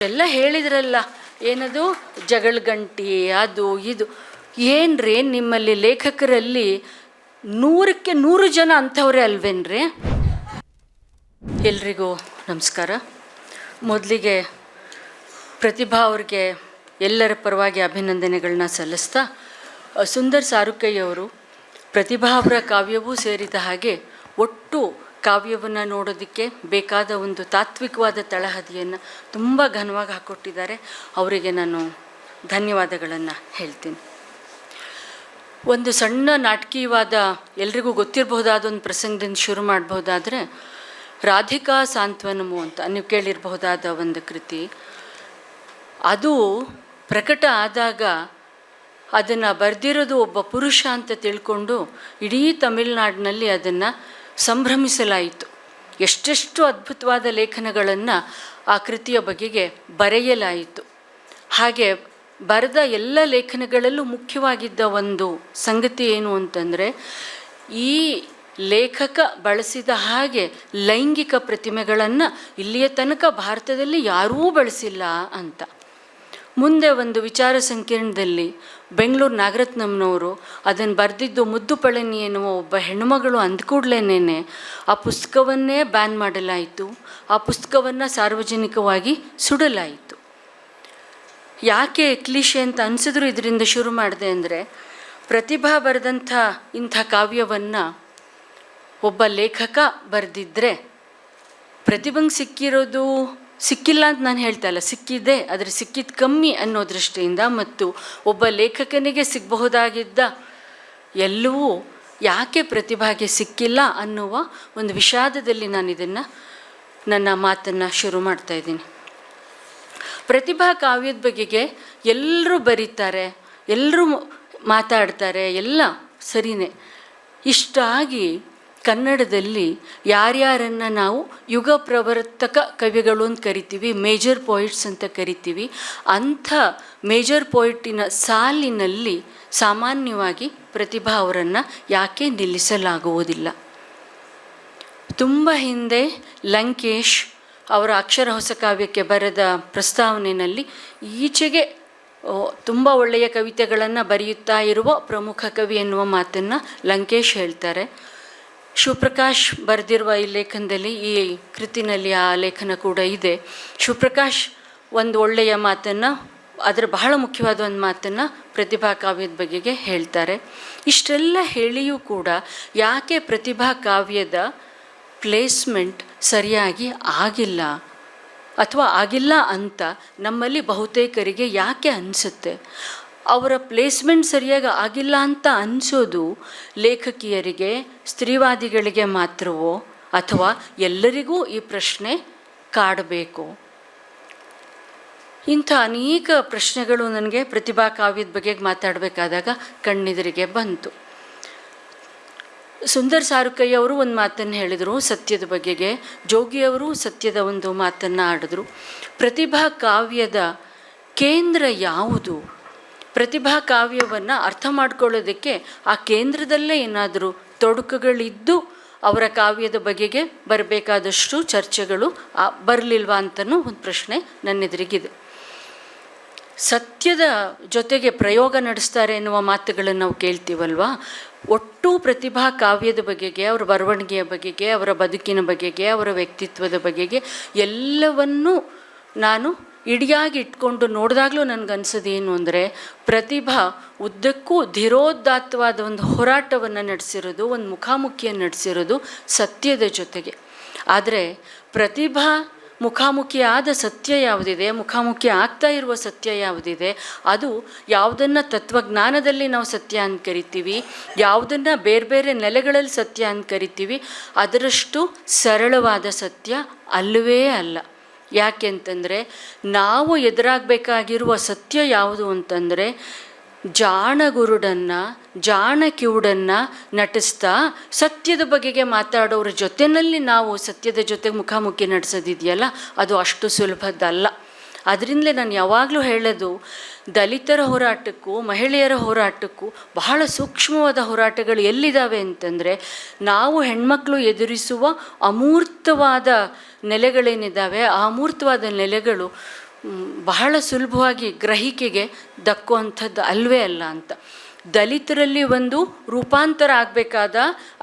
ಎಲ್ಲ ಹೇಳಿದ್ರಲ್ಲ, ಏನದು ಜಗಳಗಂಟಿ ಅದು ಇದು. ಏನ್ರಿ ನಿಮ್ಮಲ್ಲಿ ಲೇಖಕರಲ್ಲಿ 100ಕ್ಕೆ 100 ಜನ ಅಂಥವ್ರೆ ಅಲ್ವೇನ್ರಿ? ಎಲ್ರಿಗೂ ನಮಸ್ಕಾರ. ಮೊದಲಿಗೆ ಪ್ರತಿಭಾ ಅವ್ರಿಗೆ ಎಲ್ಲರ ಪರವಾಗಿ ಅಭಿನಂದನೆಗಳನ್ನ ಸಲ್ಲಿಸ್ತಾ, ಸುಂದರ್ ಸಾರುಕಯ್ಯವರು ಪ್ರತಿಭಾ ಅವರ ಕಾವ್ಯವೂ ಸೇರಿದ ಹಾಗೆ ಒಟ್ಟು ಕಾವ್ಯವನ್ನು ನೋಡೋದಕ್ಕೆ ಬೇಕಾದ ಒಂದು ತಾತ್ವಿಕವಾದ ತಳಹದಿಯನ್ನು ತುಂಬ ಘನವಾಗಿ ಹಾಕ್ಕೊಟ್ಟಿದ್ದಾರೆ. ಅವರಿಗೆ ನಾನು ಧನ್ಯವಾದಗಳನ್ನು ಹೇಳ್ತೀನಿ. ಒಂದು ಸಣ್ಣ ನಾಟಕೀಯವಾದ ಎಲ್ರಿಗೂ ಗೊತ್ತಿರಬಹುದಾದ ಒಂದು ಪ್ರಸಂಗದಿಂದ ಶುರು ಮಾಡಬಹುದಾದರೆ, ರಾಧಿಕಾ ಸಾಂತ್ವನಮು ಅಂತ ನೀವು ಕೇಳಿರಬಹುದಾದ ಒಂದು ಕೃತಿ. ಅದು ಪ್ರಕಟ ಆದಾಗ ಅದನ್ನು ಬರೆದಿರೋದು ಒಬ್ಬ ಪುರುಷ ಅಂತ ತಿಳ್ಕೊಂಡು ಇಡೀ ತಮಿಳುನಾಡಿನಲ್ಲಿ ಅದನ್ನು ಸಂಭ್ರಮಿಸಲಾಯಿತು. ಎಷ್ಟೆಷ್ಟು ಅದ್ಭುತವಾದ ಲೇಖನಗಳನ್ನು ಆ ಕೃತಿಯ ಬಗೆಗೆ ಬರೆಯಲಾಯಿತು. ಹಾಗೆ ಬರೆದ ಎಲ್ಲ ಲೇಖನಗಳಲ್ಲೂ ಮುಖ್ಯವಾಗಿದ್ದ ಒಂದು ಸಂಗತಿ ಏನು ಅಂತಂದರೆ, ಈ ಲೇಖಕ ಬಳಸಿದ ಹಾಗೆ ಲೈಂಗಿಕ ಪ್ರತಿಮೆಗಳನ್ನು ಇಲ್ಲಿಯ ತನಕ ಭಾರತದಲ್ಲಿ ಯಾರೂ ಬಳಸಿಲ್ಲ ಅಂತ. ಮುಂದೆ ಒಂದು ವಿಚಾರ ಸಂಕಿರಣದಲ್ಲಿ ಬೆಂಗಳೂರು ನಾಗರತ್ನಂನವರು ಅದನ್ನು ಬರೆದಿದ್ದು ಮುದ್ದು ಪಳನಿ ಎನ್ನುವ ಒಬ್ಬ ಹೆಣ್ಣುಮಗಳು ಅಂದ್ಕೂಡ್ಲೇನೆ ಆ ಪುಸ್ತಕವನ್ನೇ ಬ್ಯಾನ್ ಮಾಡಲಾಯಿತು. ಆ ಪುಸ್ತಕವನ್ನು ಸಾರ್ವಜನಿಕವಾಗಿ ಸುಡಲಾಯಿತು. ಯಾಕೆ ಕ್ಲೀಶೆ ಅಂತ ಅನಿಸಿದ್ರು ಇದರಿಂದ ಶುರು ಮಾಡಿದೆ ಅಂದರೆ, ಪ್ರತಿಭಾ ಬರೆದಂಥ ಇಂಥ ಕಾವ್ಯವನ್ನು ಒಬ್ಬ ಲೇಖಕ ಬರೆದಿದ್ದರೆ ಪ್ರತಿಭೆಗೆ ಸಿಕ್ಕಿಲ್ಲ ಅಂತ ನಾನು ಹೇಳ್ತಾ ಇಲ್ಲ, ಸಿಕ್ಕಿದೆ, ಆದರೆ ಸಿಕ್ಕಿದ್ದು ಕಮ್ಮಿ ಅನ್ನೋ ದೃಷ್ಟಿಯಿಂದ, ಮತ್ತು ಒಬ್ಬ ಲೇಖಕನಿಗೆ ಸಿಗಬಹುದಾಗಿದ್ದ ಎಲ್ಲವೂ ಯಾಕೆ ಪ್ರತಿಭೆಗೆ ಸಿಕ್ಕಿಲ್ಲ ಅನ್ನುವ ಒಂದು ವಿಷಾದದಲ್ಲಿ ನಾನು ನನ್ನ ಮಾತನ್ನು ಶುರು ಮಾಡ್ತಾಯಿದ್ದೀನಿ. ಪ್ರತಿಭಾ ಕಾವ್ಯದ ಬಗೆಗೆ ಎಲ್ಲರೂ ಬರೀತಾರೆ, ಎಲ್ಲರೂ ಮಾತಾಡ್ತಾರೆ, ಎಲ್ಲ ಸರಿಯೇ. ಇಷ್ಟಾಗಿ ಕನ್ನಡದಲ್ಲಿ ಯಾರ್ಯಾರನ್ನು ನಾವು ಯುಗ ಪ್ರವರ್ತಕ ಕವಿಗಳು ಅಂತ ಕರಿತೀವಿ, ಮೇಜರ್ ಪೋಯಿಟ್ಸ್ ಅಂತ ಕರಿತೀವಿ, ಅಂಥ ಮೇಜರ್ ಪೋಯಿಟಿನ ಸಾಲಿನಲ್ಲಿ ಸಾಮಾನ್ಯವಾಗಿ ಪ್ರತಿಭಾ ಅವರನ್ನು ಯಾಕೆ ನಿಲ್ಲಿಸಲಾಗುವುದಿಲ್ಲ? ತುಂಬ ಹಿಂದೆ ಲಂಕೇಶ್ ಅವರ ಅಕ್ಷರ ಹೊಸ ಕಾವ್ಯಕ್ಕೆ ಬರೆದ ಪ್ರಸ್ತಾವನೆಯಲ್ಲಿ ಈಚೆಗೆ ತುಂಬ ಒಳ್ಳೆಯ ಕವಿತೆಗಳನ್ನು ಬರೆಯುತ್ತಾ ಇರುವ ಪ್ರಮುಖ ಕವಿ ಎನ್ನುವ ಮಾತನ್ನು ಲಂಕೇಶ್ ಹೇಳ್ತಾರೆ. ಶಿವಪ್ರಕಾಶ್ ಬರೆದಿರುವ ಈ ಲೇಖನದಲ್ಲಿ, ಈ ಕೃತಿನಲ್ಲಿ ಆ ಲೇಖನ ಕೂಡ ಇದೆ. ಶಿವಪ್ರಕಾಶ್ ಒಂದು ಒಳ್ಳೆಯ ಮಾತನ್ನು, ಅದರ ಬಹಳ ಮುಖ್ಯವಾದ ಒಂದು ಮಾತನ್ನು ಪ್ರತಿಭಾ ಕಾವ್ಯದ ಬಗೆಗೆ ಹೇಳ್ತಾರೆ. ಇಷ್ಟೆಲ್ಲ ಹೇಳಿಯೂ ಕೂಡ ಯಾಕೆ ಪ್ರತಿಭಾ ಕಾವ್ಯದ ಪ್ಲೇಸ್ಮೆಂಟ್ ಸರಿಯಾಗಿ ಆಗಿಲ್ಲ ಅಥವಾ ಆಗಿಲ್ಲ ಅಂತ ನಮ್ಮಲ್ಲಿ ಬಹುತೇಕರಿಗೆ ಯಾಕೆ ಅನಿಸುತ್ತೆ? ಅವರ ಪ್ಲೇಸ್ಮೆಂಟ್ ಸರಿಯಾಗಿ ಆಗಿಲ್ಲ ಅಂತ ಅನಿಸೋದು ಲೇಖಕಿಯರಿಗೆ, ಸ್ತ್ರೀವಾದಿಗಳಿಗೆ ಮಾತ್ರವೋ ಅಥವಾ ಎಲ್ಲರಿಗೂ ಈ ಪ್ರಶ್ನೆ ಕಾಡಬೇಕು? ಇಂಥ ಅನೇಕ ಪ್ರಶ್ನೆಗಳು ನನಗೆ ಪ್ರತಿಭಾ ಕಾವ್ಯದ ಬಗ್ಗೆ ಮಾತಾಡಬೇಕಾದಾಗ ಕಣ್ಣೆದುರಿಗೆ ಬಂತು. ಸುಂದರ್ ಸಾರುಕಯ್ಯ ಅವರು ಒಂದು ಮಾತನ್ನು ಹೇಳಿದರು ಸತ್ಯದ ಬಗೆಗೆ, ಜೋಗಿಯವರು ಸತ್ಯದ ಒಂದು ಮಾತನ್ನು ಆಡಿದ್ರು. ಪ್ರತಿಭಾ ಕಾವ್ಯದ ಕೇಂದ್ರ ಯಾವುದು? ಪ್ರತಿಭಾ ಕಾವ್ಯವನ್ನು ಅರ್ಥ ಮಾಡ್ಕೊಳ್ಳೋದಕ್ಕೆ ಆ ಕೇಂದ್ರದಲ್ಲೇ ಏನಾದರೂ ತೊಡಕುಗಳಿದ್ದು ಅವರ ಕಾವ್ಯದ ಬಗೆಗೆ ಬರಬೇಕಾದಷ್ಟು ಚರ್ಚೆಗಳು ಬರಲಿಲ್ವಾ ಅಂತಲೂ ಒಂದು ಪ್ರಶ್ನೆ ನನ್ನೆದುರಿಗಿದೆ. ಸತ್ಯದ ಜೊತೆಗೆ ಪ್ರಯೋಗ ನಡೆಸ್ತಾರೆ ಎನ್ನುವ ಮಾತುಗಳನ್ನು ನಾವು ಕೇಳ್ತೀವಲ್ವ. ಒಟ್ಟು ಪ್ರತಿಭಾ ಕಾವ್ಯದ ಬಗೆಗೆ, ಅವರ ಬರವಣಿಗೆಯ ಬಗೆಗೆ, ಅವರ ಬದುಕಿನ ಬಗೆಗೆ, ಅವರ ವ್ಯಕ್ತಿತ್ವದ ಬಗೆಗೆ ಎಲ್ಲವನ್ನೂ ನಾನು ಇಡಿಯಾಗಿ ಇಟ್ಕೊಂಡು ನೋಡಿದಾಗಲೂ ನನಗನ್ಸೋದೇನು ಅಂದರೆ, ಪ್ರತಿಭಾ ಉದ್ದಕ್ಕೂ ಧೀರೋದಾತ್ತವಾದ ಒಂದು ಹೋರಾಟವನ್ನು ನಡೆಸಿರೋದು, ಒಂದು ಮುಖಾಮುಖಿಯನ್ನು ನಡೆಸಿರೋದು ಸತ್ಯದ ಜೊತೆಗೆ. ಆದರೆ ಪ್ರತಿಭಾ ಮುಖಾಮುಖಿಯಾದ ಸತ್ಯ ಯಾವುದಿದೆ, ಮುಖಾಮುಖಿ ಆಗ್ತಾ ಇರುವ ಸತ್ಯ ಯಾವುದಿದೆ, ಅದು ಯಾವುದನ್ನು ತತ್ವಜ್ಞಾನದಲ್ಲಿ ನಾವು ಸತ್ಯ ಅಂತ ಕರಿತೀವಿ, ಯಾವುದನ್ನು ಬೇರೆ ಬೇರೆ ನೆಲೆಗಳಲ್ಲಿ ಸತ್ಯ ಅಂತ ಕರಿತೀವಿ, ಅದರಷ್ಟು ಸರಳವಾದ ಸತ್ಯ ಅಲ್ಲವೇ ಅಲ್ಲ. ಯಾಕೆ ಅಂತಂದರೆ, ನಾವು ಎದುರಾಗಬೇಕಾಗಿರುವ ಸತ್ಯ ಯಾವುದು ಅಂತಂದರೆ, ಜಾಣಗುರುಡನ್ನು, ಜಾಣ ಕಿವುಡನ್ನು ನಟಿಸ್ತಾ ಸತ್ಯದ ಬಗೆಗೆ ಮಾತಾಡೋರ ಜೊತೆಯಲ್ಲಿ ನಾವು ಸತ್ಯದ ಜೊತೆ ಮುಖಾಮುಖಿ ನಡೆಸೋದಿದೆಯಲ್ಲ, ಅದು ಅಷ್ಟು ಸುಲಭದ್ದಲ್ಲ. ಅದರಿಂದಲೇ ನಾನು ಯಾವಾಗಲೂ ಹೇಳೋದು, ದಲಿತರ ಹೋರಾಟಕ್ಕೂ ಮಹಿಳೆಯರ ಹೋರಾಟಕ್ಕೂ ಬಹಳ ಸೂಕ್ಷ್ಮವಾದ ಹೋರಾಟಗಳು ಎಲ್ಲಿದ್ದಾವೆ ಅಂತಂದರೆ, ನಾವು ಹೆಣ್ಮಕ್ಳು ಎದುರಿಸುವ ಅಮೂರ್ತವಾದ ನೆಲೆಗಳೇನಿದ್ದಾವೆ, ಆ ಅಮೂರ್ತವಾದ ನೆಲೆಗಳು ಬಹಳ ಸುಲಭವಾಗಿ ಗ್ರಹಿಕೆಗೆ ದಕ್ಕುವಂಥದ್ದು ಅಲ್ವೇ ಅಲ್ಲ ಅಂತ. ದಲಿತರಲ್ಲಿ ಒಂದು ರೂಪಾಂತರ ಆಗಬೇಕಾದ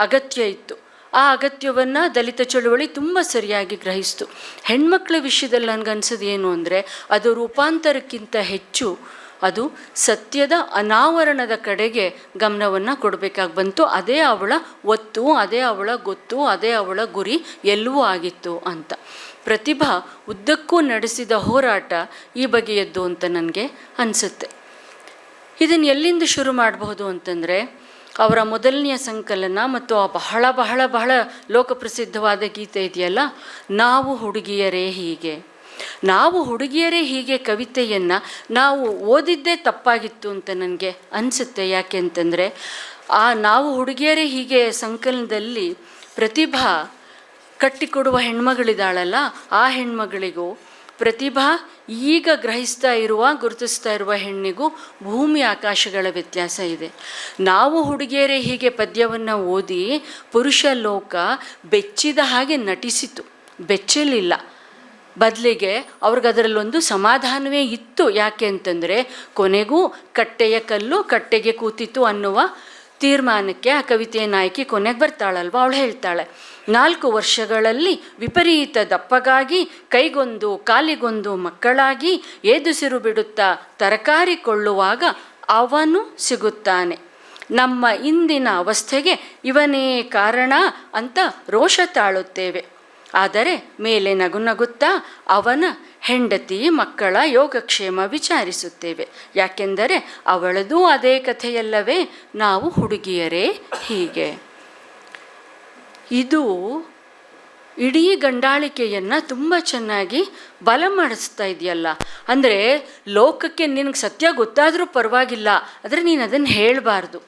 ಅಗತ್ಯ ಇತ್ತು. ಆ ಅಗತ್ಯವನ್ನು ದಲಿತ ಚಳುವಳಿ ತುಂಬ ಸರಿಯಾಗಿ ಗ್ರಹಿಸ್ತು. ಹೆಣ್ಮಕ್ಳ ವಿಷಯದಲ್ಲಿ ನನಗನ್ಸೋದು ಏನು ಅಂದರೆ, ಅದು ರೂಪಾಂತರಕ್ಕಿಂತ ಹೆಚ್ಚು ಅದು ಸತ್ಯದ ಅನಾವರಣದ ಕಡೆಗೆ ಗಮನವನ್ನು ಕೊಡಬೇಕಾಗಿ ಬಂತು. ಅದೇ ಅವಳ ಒತ್ತು, ಅದೇ ಅವಳ ಗೊತ್ತು, ಅದೇ ಅವಳ ಗುರಿ ಎಲ್ಲವೂ ಆಗಿತ್ತು ಅಂತ. ಪ್ರತಿಭಾ ಉದ್ದಕ್ಕೂ ನಡೆಸಿದ ಹೋರಾಟ ಈ ಬಗೆಯದ್ದು ಅಂತ ನನಗೆ ಅನಿಸುತ್ತೆ. ಇದನ್ನು ಎಲ್ಲಿಂದ ಶುರು ಮಾಡಬಹುದು ಅಂತಂದರೆ, ಅವರ ಮೊದಲನೆಯ ಸಂಕಲನ ಮತ್ತು ಆ ಬಹಳ ಬಹಳ ಬಹಳ ಲೋಕಪ್ರಸಿದ್ಧವಾದ ಗೀತೆ ಇದೆಯಲ್ಲ, ನಾವು ಹುಡುಗಿಯರೇ ಹೀಗೆ. ನಾವು ಹುಡುಗಿಯರೇ ಹೀಗೆ ಕವಿತೆಯನ್ನು ನಾವು ಓದಿದ್ದೇ ತಪ್ಪಾಗಿತ್ತು ಅಂತ ನನಗೆ ಅನಿಸುತ್ತೆ. ಯಾಕೆ ಅಂತಂದರೆ, ಆ ನಾವು ಹುಡುಗಿಯರೇ ಹೀಗೆ ಸಂಕಲನದಲ್ಲಿ ಪ್ರತಿಭಾ ಕಟ್ಟಿಕೊಡುವ ಹೆಣ್ಮಗಳಿದ್ದಾಳಲ್ಲ, ಆ ಹೆಣ್ಮಗಳಿಗೂ ಪ್ರತಿಭಾ ಈಗ ಗುರುತಿಸ್ತಾ ಇರುವ ಹೆಣ್ಣಿಗೂ ಭೂಮಿ ಆಕಾಶಗಳ ವ್ಯತ್ಯಾಸ ಇದೆ. ನಾವು ಹುಡುಗಿಯರೇ ಹೀಗೆ ಪದ್ಯವನ್ನು ಓದಿ ಪುರುಷ ಲೋಕ ಬೆಚ್ಚಿದ ಹಾಗೆ ನಟಿಸಿತು, ಬೆಚ್ಚಲಿಲ್ಲ. ಬದಲಿಗೆ ಅವ್ರಿಗದರಲ್ಲೊಂದು ಸಮಾಧಾನವೇ ಇತ್ತು. ಯಾಕೆ ಅಂತಂದರೆ, ಕೊನೆಗೂ ಕಟ್ಟೆಯ ಕಲ್ಲು ಕಟ್ಟೆಗೆ ಕೂತಿತು ಅನ್ನುವ ತೀರ್ಮಾನಕ್ಕೆ ಆ ಕವಿತೆಯ ನಾಯಕಿ ಕೊನೆಗೆ ಬರ್ತಾಳಲ್ವ. ಅವಳು ಹೇಳ್ತಾಳೆ, 4 ವರ್ಷಗಳಲ್ಲಿ ವಿಪರೀತ ದಪ್ಪಗಾಗಿ ಕೈಗೊಂದು ಕಾಲಿಗೊಂದು ಮಕ್ಕಳಾಗಿ ಏದುಸಿರು ಬಿಡುತ್ತಾ ತರಕಾರಿ ಕೊಳ್ಳುವಾಗ ಅವನು ಸಿಗುತ್ತಾನೆ. ನಮ್ಮ ಇಂದಿನ ಅವಸ್ಥೆಗೆ ಇವನೇ ಕಾರಣ ಅಂತ ರೋಷ ತಾಳುತ್ತೇವೆ. ಆದರೆ ಮೇಲೆ ನಗುತ್ತಾ ಅವನ ಹೆಂಡತಿ ಮಕ್ಕಳ ಯೋಗಕ್ಷೇಮ ವಿಚಾರಿಸುತ್ತೇವೆ. ಯಾಕೆಂದರೆ ಅವಳದೂ ಅದೇ ಕಥೆಯಲ್ಲವೇ, ನಾವು ಹುಡುಗಿಯರೇ ಹೀಗೆ. ಇದು ಇಡೀ ಗಂಡಾಳಿಕೆಯನ್ನು ತುಂಬ ಚೆನ್ನಾಗಿ ಬಲ ಮಾಡಿಸ್ತಾ ಇದೆಯಲ್ಲ. ಅಂದರೆ ಲೋಕಕ್ಕೆ ನಿನಗೆ ಸತ್ಯ ಗೊತ್ತಾದರೂ ಪರವಾಗಿಲ್ಲ, ಆದರೆ ನೀನು ಅದನ್ನು ಹೇಳಬಾರ್ದು,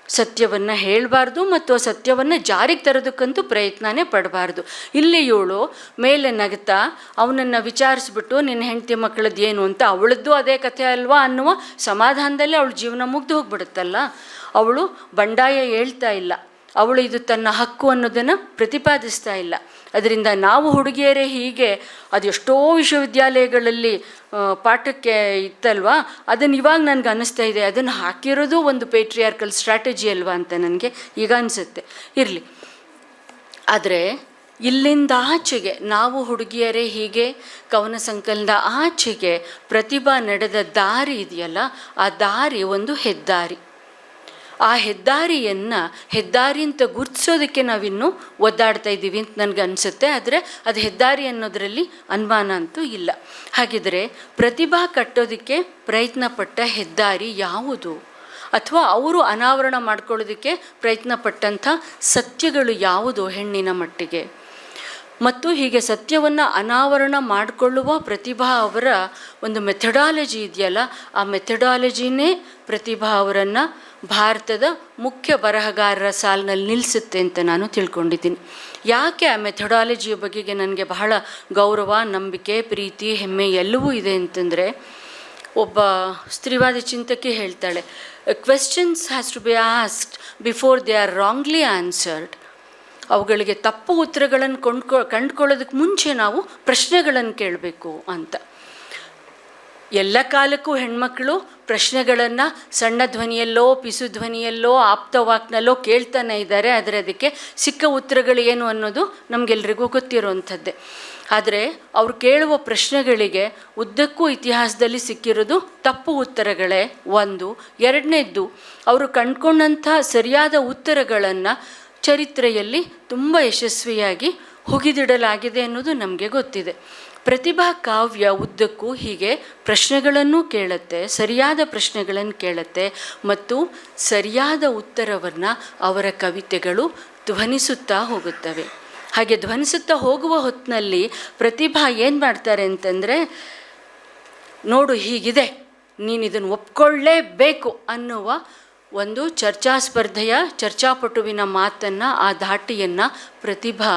ಸತ್ಯವನ್ನು ಹೇಳಬಾರ್ದು ಮತ್ತು ಆ ಸತ್ಯವನ್ನು ಜಾರಿಗೆ ತರೋದಕ್ಕಂತೂ ಪ್ರಯತ್ನನೇ ಪಡಬಾರ್ದು. ಇಲ್ಲಿ ಇವಳು ಮೇಲೆ ನಗ್ತಾ ಅವನನ್ನು ವಿಚಾರಿಸ್ಬಿಟ್ಟು ನಿನ್ನ ಹೆಂಡತಿ ಮಕ್ಕಳದ್ದು ಏನು ಅಂತ, ಅವಳದ್ದು ಅದೇ ಕಥೆ ಅಲ್ವಾ ಅನ್ನುವ ಸಮಾಧಾನದಲ್ಲಿ ಅವಳು ಜೀವನ ಮುಗ್ದು ಹೋಗ್ಬಿಡುತ್ತಲ್ಲ. ಅವಳು ಬಂಡಾಯ ಹೇಳ್ತಾ ಇಲ್ಲ, ಅವಳು ಇದು ತನ್ನ ಹಕ್ಕು ಅನ್ನೋದನ್ನು ಪ್ರತಿಪಾದಿಸ್ತಾ ಇಲ್ಲ. ಅದರಿಂದ ನಾವು ಹುಡುಗಿಯರೇ ಹೀಗೆ ಅದೆಷ್ಟೋ ವಿಶ್ವವಿದ್ಯಾಲಯಗಳಲ್ಲಿ ಪಾಠಕ್ಕೆ ಇತ್ತಲ್ವ, ಅದನ್ನು ಇವಾಗ ನನಗೆ ಅನ್ನಿಸ್ತಾ ಇದೆ, ಅದನ್ನು ಹಾಕಿರೋದು ಒಂದು ಪೇಟ್ರಿಯಾರ್ಕಲ್ ಸ್ಟ್ರಾಟಜಿ ಅಲ್ವಾ ಅಂತ ನನಗೆ ಈಗ ಅನಿಸುತ್ತೆ. ಇರಲಿ, ಆದರೆ ಇಲ್ಲಿಂದ ಆಚೆಗೆ ನಾವು ಹುಡುಗಿಯರೇ ಹೀಗೆ ಕವನ ಸಂಕಲನದ ಆಚೆಗೆ ಪ್ರತಿಭಾ ನಡೆದ ದಾರಿ ಇದೆಯಲ್ಲ, ಆ ದಾರಿ ಒಂದು ಹೆದ್ದಾರಿ. ಆ ಹೆದ್ದಾರಿ ಅಂತ ಗುರ್ತಿಸೋದಕ್ಕೆ ನಾವಿನ್ನೂ ಒದ್ದಾಡ್ತಾ ಇದ್ದೀವಿ ಅಂತ ನನಗೆ ಅನಿಸುತ್ತೆ. ಆದರೆ ಅದು ಹೆದ್ದಾರಿ ಅನ್ನೋದರಲ್ಲಿ ಅನುಮಾನ ಅಂತೂ ಇಲ್ಲ. ಹಾಗಿದ್ರೆ ಪ್ರತಿಭಾ ಕಟ್ಟೋದಕ್ಕೆ ಪ್ರಯತ್ನ ಪಟ್ಟ ಹೆದ್ದಾರಿ ಯಾವುದು, ಅಥವಾ ಅವರು ಅನಾವರಣ ಮಾಡ್ಕೊಳ್ಳೋದಕ್ಕೆ ಪ್ರಯತ್ನ ಪಟ್ಟಂಥ ಸತ್ಯಗಳು ಯಾವುದು ಹೆಣ್ಣಿನ ಮಟ್ಟಿಗೆ? ಮತ್ತು ಹೀಗೆ ಸತ್ಯವನ್ನು ಅನಾವರಣ ಮಾಡಿಕೊಳ್ಳುವ ಪ್ರತಿಭಾ ಅವರ ಒಂದು ಮೆಥಡಾಲಜಿ ಇದೆಯಲ್ಲ, ಆ ಮೆಥಡಾಲಜಿನೇ ಪ್ರತಿಭಾ ಅವರನ್ನು ಭಾರತದ ಮುಖ್ಯ ಬರಹಗಾರರ ಸಾಲಿನಲ್ಲಿ ನಿಲ್ಲಿಸುತ್ತೆ ಅಂತ ನಾನು ತಿಳ್ಕೊಂಡಿದ್ದೀನಿ. ಯಾಕೆ ಆ ಮೆಥಡಾಲಜಿಯ ಬಗೆಗೆ ನನಗೆ ಬಹಳ ಗೌರವ, ನಂಬಿಕೆ, ಪ್ರೀತಿ, ಹೆಮ್ಮೆ ಎಲ್ಲವೂ ಇದೆ ಅಂತಂದರೆ, ಒಬ್ಬ ಸ್ತ್ರೀವಾದಿ ಚಿಂತಕಿ ಹೇಳ್ತಾಳೆ, questions has to be asked before they are wrongly answered. ಅವುಗಳಿಗೆ ತಪ್ಪು ಉತ್ತರಗಳನ್ನು ಕಂಡುಕೊಳ್ಳೋದಕ್ಕೆ ಮುಂಚೆ ನಾವು ಪ್ರಶ್ನೆಗಳನ್ನು ಕೇಳಬೇಕು ಅಂತ. ಎಲ್ಲ ಕಾಲಕ್ಕೂ ಹೆಣ್ಮಕ್ಳು ಪ್ರಶ್ನೆಗಳನ್ನು ಸಣ್ಣ ಧ್ವನಿಯಲ್ಲೋ ಪಿಸು ಧ್ವನಿಯಲ್ಲೋ ಆಪ್ತವಾಕ್ನಲ್ಲೋ ಕೇಳ್ತಾನೆ ಇದ್ದಾರೆ. ಆದರೆ ಅದಕ್ಕೆ ಸಿಕ್ಕ ಉತ್ತರಗಳು ಏನು ಅನ್ನೋದು ನಮಗೆಲ್ರಿಗೂ ಗೊತ್ತಿರೋವಂಥದ್ದೇ. ಆದರೆ ಅವರು ಕೇಳುವ ಪ್ರಶ್ನೆಗಳಿಗೆ ಉದ್ದಕ್ಕೂ ಇತಿಹಾಸದಲ್ಲಿ ಸಿಕ್ಕಿರೋದು ತಪ್ಪು ಉತ್ತರಗಳೇ ಒಂದು. ಎರಡನೇದ್ದು, ಅವರು ಕಂಡುಕೊಂಡಂಥ ಸರಿಯಾದ ಉತ್ತರಗಳನ್ನು ಚರಿತ್ರೆಯಲ್ಲಿ ತುಂಬ ಯಶಸ್ವಿಯಾಗಿ ಹುಗಿದಿಡಲಾಗಿದೆ ಅನ್ನೋದು ನಮಗೆ ಗೊತ್ತಿದೆ. ಪ್ರತಿಭಾ ಕಾವ್ಯ ಉದ್ದಕ್ಕೂ ಹೀಗೆ ಪ್ರಶ್ನೆಗಳನ್ನು ಕೇಳುತ್ತೆ, ಸರಿಯಾದ ಪ್ರಶ್ನೆಗಳನ್ನು ಕೇಳುತ್ತೆ ಮತ್ತು ಸರಿಯಾದ ಉತ್ತರವನ್ನು ಅವರ ಕವಿತೆಗಳು ಧ್ವನಿಸುತ್ತಾ ಹೋಗುತ್ತವೆ. ಹಾಗೆ ಧ್ವನಿಸುತ್ತಾ ಹೋಗುವ ಹೊತ್ತಿನಲ್ಲಿ ಪ್ರತಿಭಾ ಏನು ಮಾಡ್ತಾರೆ ಅಂತಂದರೆ, ನೋಡು ಹೀಗಿದೆ, ನೀನು ಇದನ್ನು ಒಪ್ಕೊಳ್ಳೇಬೇಕು ಅನ್ನುವ ಒಂದು ಚರ್ಚಾಸ್ಪರ್ಧೆಯ ಚರ್ಚಾಪಟುವಿನ ಮಾತನ್ನು, ಆ ಧಾಟಿಯನ್ನು ಪ್ರತಿಭಾ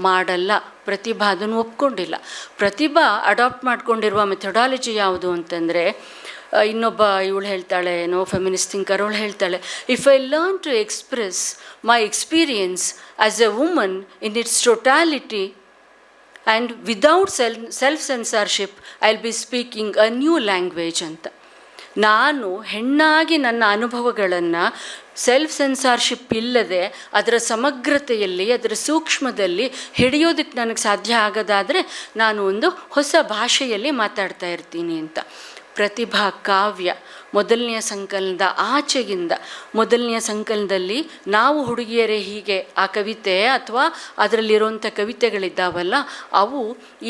ಮಾಡಲ್ಲ. ಪ್ರತಿಭಾ ಅದನ್ನು ಒಪ್ಕೊಂಡಿಲ್ಲ. ಪ್ರತಿಭಾ ಅಡಾಪ್ಟ್ ಮಾಡ್ಕೊಂಡಿರುವ ಮೆಥಡಾಲಜಿ ಯಾವುದು ಅಂತಂದರೆ, ಇನ್ನೊಬ್ಬ ಇವಳು ಹೇಳ್ತಾಳೆ, ಏನೋ ಫೆಮಿನಿಸ್ಟ್ ಥಿಂಕರ್ ಅವಳು ಹೇಳ್ತಾಳೆ, if I learn to express my experience as a woman in its totality and without self censorship I will be speaking a new language ಅಂತ. ನಾನು ಹೆಣ್ಣಾಗಿ ನನ್ನ ಅನುಭವಗಳನ್ನು ಸೆಲ್ಫ್ ಸೆನ್ಸಾರ್ಶಿಪ್ ಇಲ್ಲದೆ ಅದರ ಸಮಗ್ರತೆಯಲ್ಲಿ, ಅದರ ಸೂಕ್ಷ್ಮದಲ್ಲಿ ಹಿಡಿಯೋದಕ್ಕೆ ನನಗೆ ಸಾಧ್ಯ ಆಗೋದಾದರೆ ನಾನು ಒಂದು ಹೊಸ ಭಾಷೆಯಲ್ಲಿ ಮಾತಾಡ್ತಾ ಇರ್ತೀನಿ ಅಂತ. ಪ್ರತಿಭಾ ಕಾವ್ಯ ಮೊದಲನೆಯ ಸಂಕಲನದ ಆಚೆಗಿಂದ, ಮೊದಲನೆಯ ಸಂಕಲನದಲ್ಲಿ ನಾವು ಹುಡುಗಿಯರೇ ಹೀಗೆ ಆ ಕವಿತೆ ಅಥವಾ ಅದರಲ್ಲಿರುವಂಥ ಕವಿತೆಗಳಿದ್ದಾವಲ್ಲ, ಅವು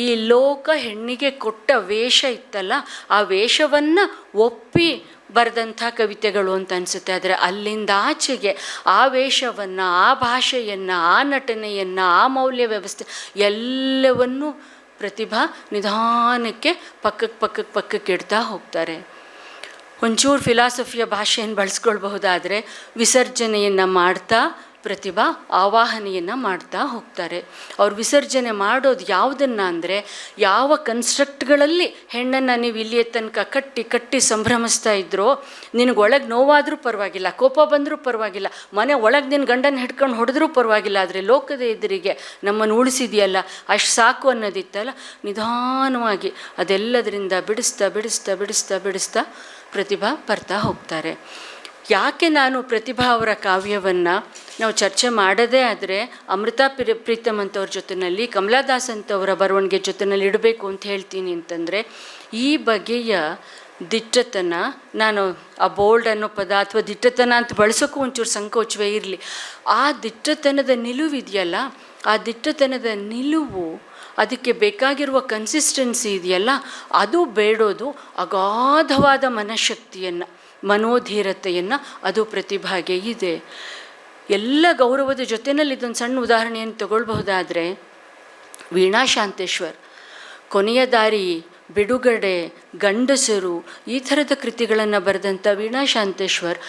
ಈ ಲೋಕ ಹೆಣ್ಣಿಗೆ ಕೊಟ್ಟ ವೇಷ ಇತ್ತಲ್ಲ, ಆ ವೇಷವನ್ನು ಒಪ್ಪಿ ಬರೆದಂಥ ಕವಿತೆಗಳು ಅಂತ ಅನಿಸುತ್ತೆ. ಆದರೆ ಅಲ್ಲಿಂದ ಆಚೆಗೆ ಆ ವೇಷವನ್ನು, ಆ ಭಾಷೆಯನ್ನು, ಆ ನಟನೆಯನ್ನು, ಆ ಮೌಲ್ಯ ವ್ಯವಸ್ಥೆ ಎಲ್ಲವನ್ನೂ ಪ್ರತಿಭಾ ನಿಧಾನಕ್ಕೆ ಪಕ್ಕಕ್ಕೆ ಇಡ್ತಾ ಹೋಗ್ತಾರೆ. ಒಂಚೂರು ಫಿಲಾಸಫಿಯ ಭಾಷೆಯನ್ನು ಬಳಸ್ಕೊಳ್ಬಹುದಾದರೆ ವಿಸರ್ಜನೆಯನ್ನು ಮಾಡ್ತಾ ಪ್ರತಿಭಾ ಆವಾಹನೆಯನ್ನು ಮಾಡ್ತಾ ಹೋಗ್ತಾರೆ. ಅವ್ರು ವಿಸರ್ಜನೆ ಮಾಡೋದು ಯಾವುದನ್ನು ಅಂದರೆ, ಯಾವ ಕನ್ಸ್ಟ್ರಕ್ಟ್ಗಳಲ್ಲಿ ಹೆಣ್ಣನ್ನು ನೀವು ಇಲ್ಲಿಯ ತನಕ ಕಟ್ಟಿ ಸಂಭ್ರಮಿಸ್ತಾ ಇದ್ರೋ, ನಿನಗೆ ಒಳಗೆ ನೋವಾದರೂ ಪರವಾಗಿಲ್ಲ, ಕೋಪ ಬಂದರೂ ಪರವಾಗಿಲ್ಲ, ಮನೆ ಒಳಗೆ ನಿನ್ನ ಗಂಡನ ಹಿಡ್ಕೊಂಡು ಹೊಡೆದ್ರೂ ಪರವಾಗಿಲ್ಲ, ಆದರೆ ಲೋಕದ ಎದುರಿಗೆ ನಮ್ಮನ್ನು ಉಳಿಸಿದೆಯಲ್ಲ ಅಷ್ಟು ಸಾಕು ಅನ್ನೋದಿತ್ತಲ್ಲ, ನಿಧಾನವಾಗಿ ಅದೆಲ್ಲದರಿಂದ ಬಿಡಿಸ್ತಾ ಪ್ರತಿಭಾ ಬರ್ತಾ ಹೋಗ್ತಾರೆ. ಯಾಕೆ ನಾನು ಪ್ರತಿಭಾ ಅವರ ಕಾವ್ಯವನ್ನು ನಾವು ಚರ್ಚೆ ಮಾಡೋದೇ ಆದರೆ ಅಮೃತಾ ಪ್ರೀತಮ್ ಅಂತವ್ರ ಜೊತೆಯಲ್ಲಿ, ಕಮಲಾದಾಸ್ ಅಂತವರ ಬರವಣಿಗೆ ಜೊತೆಯಲ್ಲಿ ಇಡಬೇಕು ಅಂತ ಹೇಳ್ತೀನಿ ಅಂತಂದರೆ, ಈ ಬಗೆಯ ದಿಟ್ಟತನ, ನಾನು ಆ ಬೋಲ್ಡ್ ಅನ್ನೋ ಪದ ಅಥವಾ ದಿಟ್ಟತನ ಅಂತ ಬಳಸೋಕ್ಕೂ ಒಂಚೂರು ಸಂಕೋಚವೇ ಇರಲಿ, ಆ ದಿಟ್ಟತನದ ನಿಲುವಿದೆಯಲ್ಲ, ಆ ದಿಟ್ಟತನದ ನಿಲುವು, ಅದಕ್ಕೆ ಬೇಕಾಗಿರುವ ಕನ್ಸಿಸ್ಟೆನ್ಸಿ ಇದೆಯಲ್ಲ, ಅದು ಬೇಡೋದು ಅಗಾಧವಾದ ಮನಃಶಕ್ತಿಯನ್ನು, ಮನೋಧೀರತೆಯನ್ನು, ಅದು ಪ್ರತಿಭೆಗೆ ಇದೆ. ಎಲ್ಲ ಗೌರವದ ಜೊತೆಯಲ್ಲಿ ಇದೊಂದು ಸಣ್ಣ ಉದಾಹರಣೆಯನ್ನು ತಗೊಳ್ಬಹುದಾದರೆ, ವೀಣಾ ಶಾಂತೇಶ್ವರ್ ಕೊನೆಯ ದಾರಿ, ಬಿಡುಗಡೆ, ಗಂಡಸರು ಈ ಥರದ ಕೃತಿಗಳನ್ನು ಬರೆದಂಥ ವೀಣಾ ಶಾಂತೇಶ್ವರ್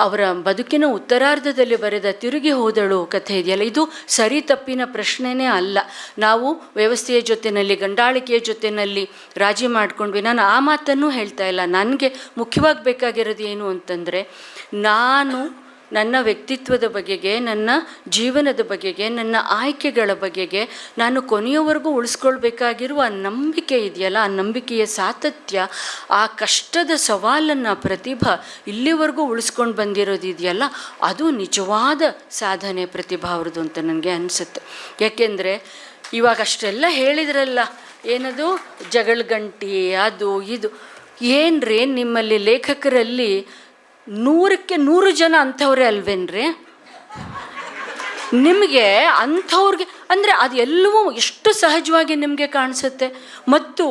ಅವರ ಬದುಕಿನ ಉತ್ತರಾರ್ಧದಲ್ಲಿ ಬರೆದ ತಿರುಗಿ ಹೋದಳು ಕಥೆ ಇದೆಯಲ್ಲ, ಇದು ಸರಿ ತಪ್ಪಿನ ಪ್ರಶ್ನೆನೇ ಅಲ್ಲ. ನಾವು ವ್ಯವಸ್ಥೆಯ ಜೊತೆಯಲ್ಲಿ, ಗಂಡಾಳಿಕೆಯ ಜೊತೆಯಲ್ಲಿ ರಾಜಿ ಮಾಡ್ಕೊಂಡ್ವಿ. ನಾನು ಆ ಮಾತನ್ನು ಹೇಳ್ತಾ ಇಲ್ಲ. ನನಗೆ ಮುಖ್ಯವಾಗಿ ಬೇಕಾಗಿರೋದು ಏನು ಅಂತಂದರೆ, ನಾನು ನನ್ನ ವ್ಯಕ್ತಿತ್ವದ ಬಗೆಗೆ, ನನ್ನ ಜೀವನದ ಬಗೆಗೆ, ನನ್ನ ಆಯ್ಕೆಗಳ ಬಗೆಗೆ ನಾನು ಕೊನೆಯವರೆಗೂ ಉಳಿಸ್ಕೊಳ್ಬೇಕಾಗಿರುವ ಆ ನಂಬಿಕೆ ಇದೆಯಲ್ಲ, ಆ ನಂಬಿಕೆಯ ಸಾತತ್ಯ, ಆ ಕಷ್ಟದ ಸವಾಲನ್ನು ಪ್ರತಿಭಾ ಇಲ್ಲಿವರೆಗೂ ಉಳಿಸ್ಕೊಂಡು ಬಂದಿರೋದಿದೆಯಲ್ಲ, ಅದು ನಿಜವಾದ ಸಾಧನೆ ಪ್ರತಿಭಾ ಅವ್ರದ್ದು ಅಂತ ನನಗೆ ಅನಿಸುತ್ತೆ. ಯಾಕೆಂದರೆ ಇವಾಗ ಅಷ್ಟೆಲ್ಲ ಹೇಳಿದ್ರಲ್ಲ, ಏನದು ಜಗಳಗಂಟಿ, ಅದು ಇದು, ಏನ್ರಿ ನಿಮ್ಮಲ್ಲಿ ಲೇಖಕರಲ್ಲಿ 100ಕ್ಕೆ 100 ಜನ ಅಂಥವ್ರೆ ಅಲ್ವೇನ್ರಿ? ನಿಮಗೆ ಅಂಥವ್ರಿಗೆ ಅಂದರೆ ಅದು ಎಲ್ಲವೂ ಎಷ್ಟು ಸಹಜವಾಗಿ ನಿಮಗೆ ಕಾಣಿಸುತ್ತೆ. ಮತ್ತು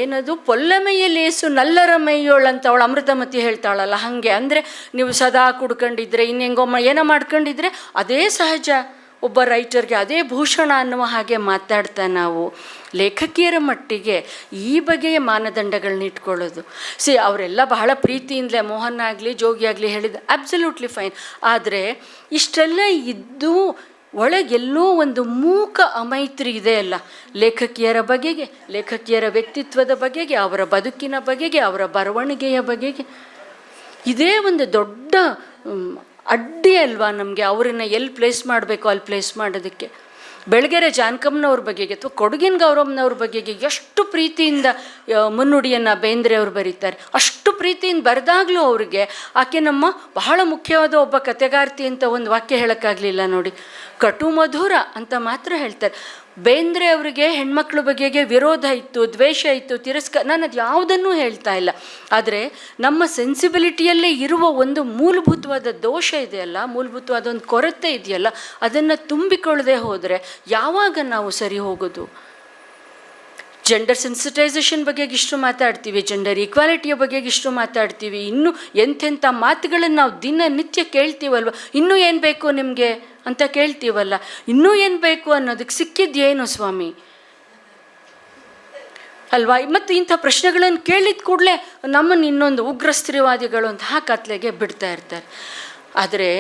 ಏನದು ಪೊಲ್ಲಮೆಯಲ್ಲೇಸು ನಲ್ಲರ ಮೈಯೋಳಂತ ಅವಳು ಅಮೃತಮತಿ ಹೇಳ್ತಾಳಲ್ಲ, ಹಾಗೆ ಅಂದರೆ ನೀವು ಸದಾ ಕುಡ್ಕೊಂಡಿದ್ರೆ, ಇನ್ನೆಂಗೊಮ್ಮ ಏನೋ ಮಾಡ್ಕೊಂಡಿದ್ರೆ ಅದೇ ಸಹಜ. ಒಬ್ಬ ರೈಟರ್ಗೆ ಅದೇ ಭೂಷಣ ಅನ್ನುವ ಹಾಗೆ ಮಾತಾಡ್ತಾ ನಾವು ಲೇಖಕಿಯರ ಮಟ್ಟಿಗೆ ಈ ಬಗೆಯ ಮಾನದಂಡಗಳನ್ನ ಇಟ್ಕೊಳ್ಳೋದು. ಅವರೆಲ್ಲ ಬಹಳ ಪ್ರೀತಿಯಿಂದಲೇ ಮೋಹನ್ ಆಗಲಿ ಜೋಗಿ ಆಗಲಿ ಹೇಳಿದ ಅಬ್ಸಲ್ಯೂಟ್ಲಿ ಫೈನ್. ಆದರೆ ಇಷ್ಟೆಲ್ಲ ಇದ್ದು ಒಳಗೆಲ್ಲೋ ಒಂದು ಮೂಕ ಅಮೈತ್ರಿ ಇದೆ ಅಲ್ಲ, ಲೇಖಕಿಯರ ಬಗೆಗೆ, ಲೇಖಕಿಯರ ವ್ಯಕ್ತಿತ್ವದ ಬಗೆಗೆ, ಅವರ ಬದುಕಿನ ಬಗೆಗೆ, ಅವರ ಬರವಣಿಗೆಯ ಬಗೆಗೆ. ಇದೇ ಒಂದು ದೊಡ್ಡ ಅಡ್ಡಿ ಅಲ್ವಾ ನಮಗೆ, ಅವರನ್ನು ಎಲ್ಲಿ ಪ್ಲೇಸ್ ಮಾಡಬೇಕು ಅಲ್ಲಿ ಪ್ಲೇಸ್ ಮಾಡೋದಕ್ಕೆ. ಬೆಳಗೆರೆ ಜಾನಕಮ್ಮನವ್ರ ಬಗೆಗೆ ಅಥವಾ ಕೊಡಗಿನ ಗೌರಮ್ಮನವ್ರ ಬಗೆಗೆ ಎಷ್ಟು ಪ್ರೀತಿಯಿಂದ ಮುನ್ನುಡಿಯನ್ನು ಬೇಂದ್ರೆ ಅವರು ಬರೀತಾರೆ. ಅಷ್ಟು ಪ್ರೀತಿಯಿಂದ ಬರೆದಾಗಲೂ ಅವ್ರಿಗೆ ಆಕೆ ನಮ್ಮ ಬಹಳ ಮುಖ್ಯವಾದ ಒಬ್ಬ ಕಥೆಗಾರ್ತಿ ಅಂತ ಒಂದು ವಾಕ್ಯ ಹೇಳೋಕ್ಕಾಗಲಿಲ್ಲ ನೋಡಿ. ಕಟು ಮಧುರ ಅಂತ ಮಾತ್ರ ಹೇಳ್ತಾರೆ. ಬೇಂದ್ರೆ ಅವರಿಗೆ ಹೆಣ್ಮಕ್ಳ ಬಗೆಗೆ ವಿರೋಧ ಇತ್ತು, ದ್ವೇಷ ಇತ್ತು, ತಿರಸ್ಕಾರ, ನಾನು ಅದು ಯಾವುದನ್ನೂ ಹೇಳ್ತಾ ಇಲ್ಲ. ಆದರೆ ನಮ್ಮ ಸೆನ್ಸಿಬಿಲಿಟಿಯಲ್ಲೇ ಇರುವ ಒಂದು ಮೂಲಭೂತವಾದ ದೋಷ ಇದೆಯಲ್ಲ, ಮೂಲಭೂತವಾದ ಒಂದು ಕೊರತೆ ಇದೆಯಲ್ಲ, ಅದನ್ನು ತುಂಬಿಕೊಳ್ಳದೆ ಹೋದರೆ ಯಾವಾಗ ನಾವು ಸರಿ ಹೋಗೋದು? ಜೆಂಡರ್ ಸೆನ್ಸಿಟೈಸೇಷನ್ ಬಗೆಗೆ ಇಷ್ಟು ಮಾತಾಡ್ತೀವಿ, ಜೆಂಡರ್ ಈಕ್ವಾಲಿಟಿಯ ಬಗೆಗೆ ಇಷ್ಟು ಮಾತಾಡ್ತೀವಿ, ಇನ್ನೂ ಎಂಥೆಂಥ ಮಾತುಗಳನ್ನು ನಾವು ದಿನನಿತ್ಯ ಕೇಳ್ತೀವಲ್ವ. ಇನ್ನೂ ಏನು ಬೇಕು ನಿಮಗೆ ಅಂತ ಕೇಳ್ತೀವಲ್ಲ, ಇನ್ನೂ ಏನು ಬೇಕು ಅನ್ನೋದಕ್ಕೆ ಸಿಕ್ಕಿದ್ದೇನು ಸ್ವಾಮಿ ಅಲ್ವಾ? ಮತ್ತು ಇಂಥ ಪ್ರಶ್ನೆಗಳನ್ನು ಕೇಳಿದ ಕೂಡಲೇ ನಮ್ಮನ್ನು ಇನ್ನೊಂದು ಉಗ್ರ ಸ್ತ್ರೀವಾದಿಗಳು ಅಂತ ಕತ್ಲೆಗೆ ಬಿಡ್ತಾ ಇರ್ತಾರೆ. ಆದರೆ